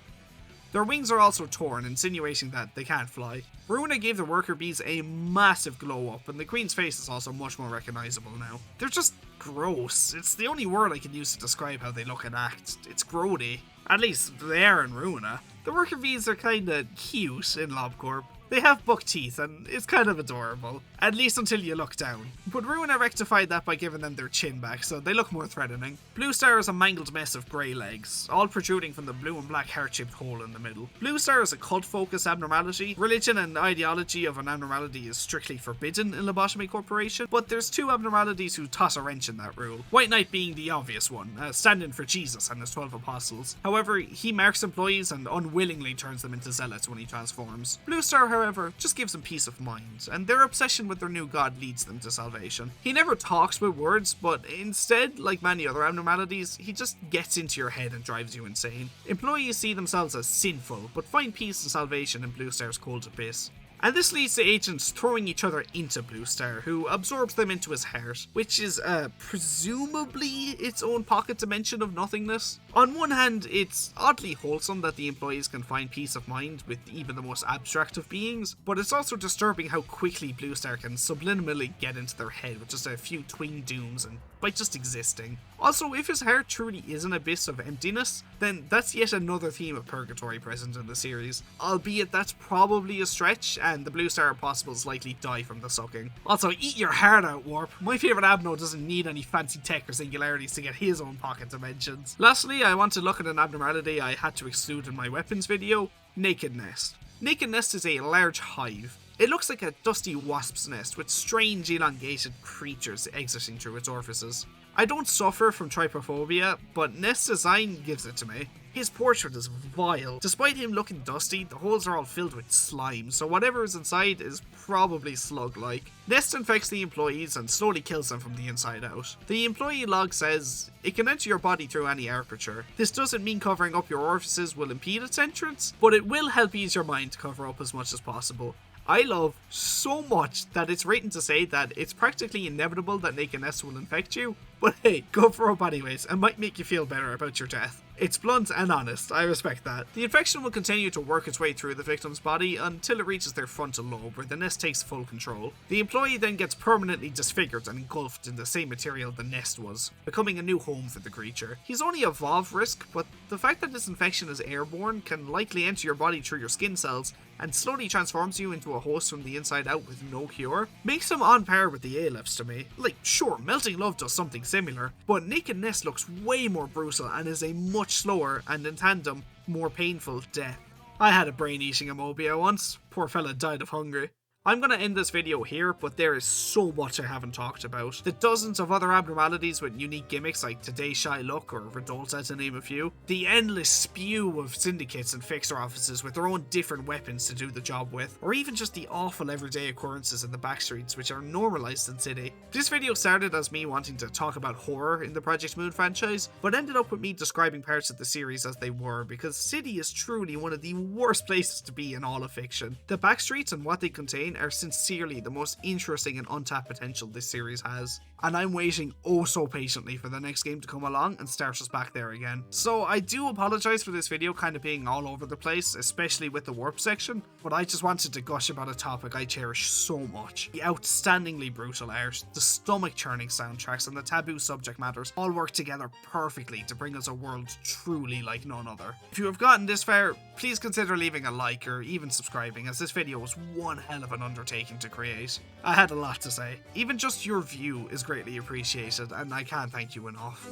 Their wings are also torn, insinuating that they can't fly. Runa gave the worker bees a massive glow up, and the queen's face is also much more recognisable now. They're just gross. It's the only word I can use to describe how they look and act. It's grody. At least they are in Runa. The worker bees are kinda cute in LobCorp. They have buck teeth and it's kind of adorable, at least until you look down. But Runa rectified that by giving them their chin back, so they look more threatening. Blue Star is a mangled mess of grey legs, all protruding from the blue and black heart-shaped hole in the middle. Blue Star is a cult-focused abnormality. Religion and ideology of an abnormality is strictly forbidden in Lobotomy Corporation, but there's two abnormalities who toss a wrench in that rule. White Knight being the obvious one, stand-in for Jesus and his 12 apostles. However, he marks employees and unwillingly turns them into zealots when he transforms. Blue Star, however, just gives them peace of mind, and their obsession with their new god leads them to salvation. He never talks with words, but instead, like many other abnormalities, he just gets into your head and drives you insane. Employees see themselves as sinful, but find peace and salvation in Blue Star's cold abyss. And this leads to agents throwing each other into Blue Star, who absorbs them into his heart, which is presumably its own pocket dimension of nothingness. On one hand, it's oddly wholesome that the employees can find peace of mind with even the most abstract of beings, but it's also disturbing how quickly Blue Star can subliminally get into their head with just a few twing dooms and by just existing. Also, if his heart truly is an abyss of emptiness, then that's yet another theme of purgatory present in the series, albeit that's probably a stretch, and the Blue Star Impossibles likely die from the sucking. Also, eat your heart out, Warp. My favourite Abno doesn't need any fancy tech or singularities to get his own pocket dimensions. Lastly, I want to look at an abnormality I had to exclude in my weapons video, Naked Nest. Naked Nest is a large hive. It looks like a dusty wasp's nest with strange elongated creatures exiting through its orifices. I don't suffer from trypophobia, but Nest's design gives it to me. His portrait is vile. Despite him looking dusty, the holes are all filled with slime, so whatever is inside is probably slug-like. Nest infects the employees and slowly kills them from the inside out. The employee log says, it can enter your body through any aperture. This doesn't mean covering up your orifices will impede its entrance, but it will help ease your mind to cover up as much as possible. I love so much that it's written to say that it's practically inevitable that Naked Nest will infect you, but hey, go for it anyways, and might make you feel better about your death. It's blunt and honest, I respect that. The infection will continue to work its way through the victim's body until it reaches their frontal lobe, where the nest takes full control. The employee then gets permanently disfigured and engulfed in the same material the nest was, becoming a new home for the creature. He's only a VOV risk, but the fact that this infection is airborne can likely enter your body through your skin cells and slowly transforms you into a host from the inside out with no cure, makes him on par with the Aleph to me. Like, sure, Melting Love does something similar, but Naked Nest looks way more brutal and is a much slower, and in tandem, more painful death. I had a brain-eating Amobia once. Poor fella died of hunger. I'm going to end this video here, but there is so much I haven't talked about. The dozens of other abnormalities with unique gimmicks like Today's Shy Look or Redolta to name a few. The endless spew of syndicates and fixer offices with their own different weapons to do the job with. Or even just the awful everyday occurrences in the backstreets which are normalised in City. This video started as me wanting to talk about horror in the Project Moon franchise, but ended up with me describing parts of the series as they were, because City is truly one of the worst places to be in all of fiction. The backstreets and what they contain are sincerely the most interesting and untapped potential this series has, and I'm waiting oh so patiently for the next game to come along and start us back there again. So I do apologise for this video kind of being all over the place, especially with the warp section, but I just wanted to gush about a topic I cherish so much. The outstandingly brutal art, the stomach-churning soundtracks, and the taboo subject matters all work together perfectly to bring us a world truly like none other. If you have gotten this far, please consider leaving a like or even subscribing, as this video was one hell of an undertaking to create. I had a lot to say. Even just your view is greatly appreciated, and I can't thank you enough.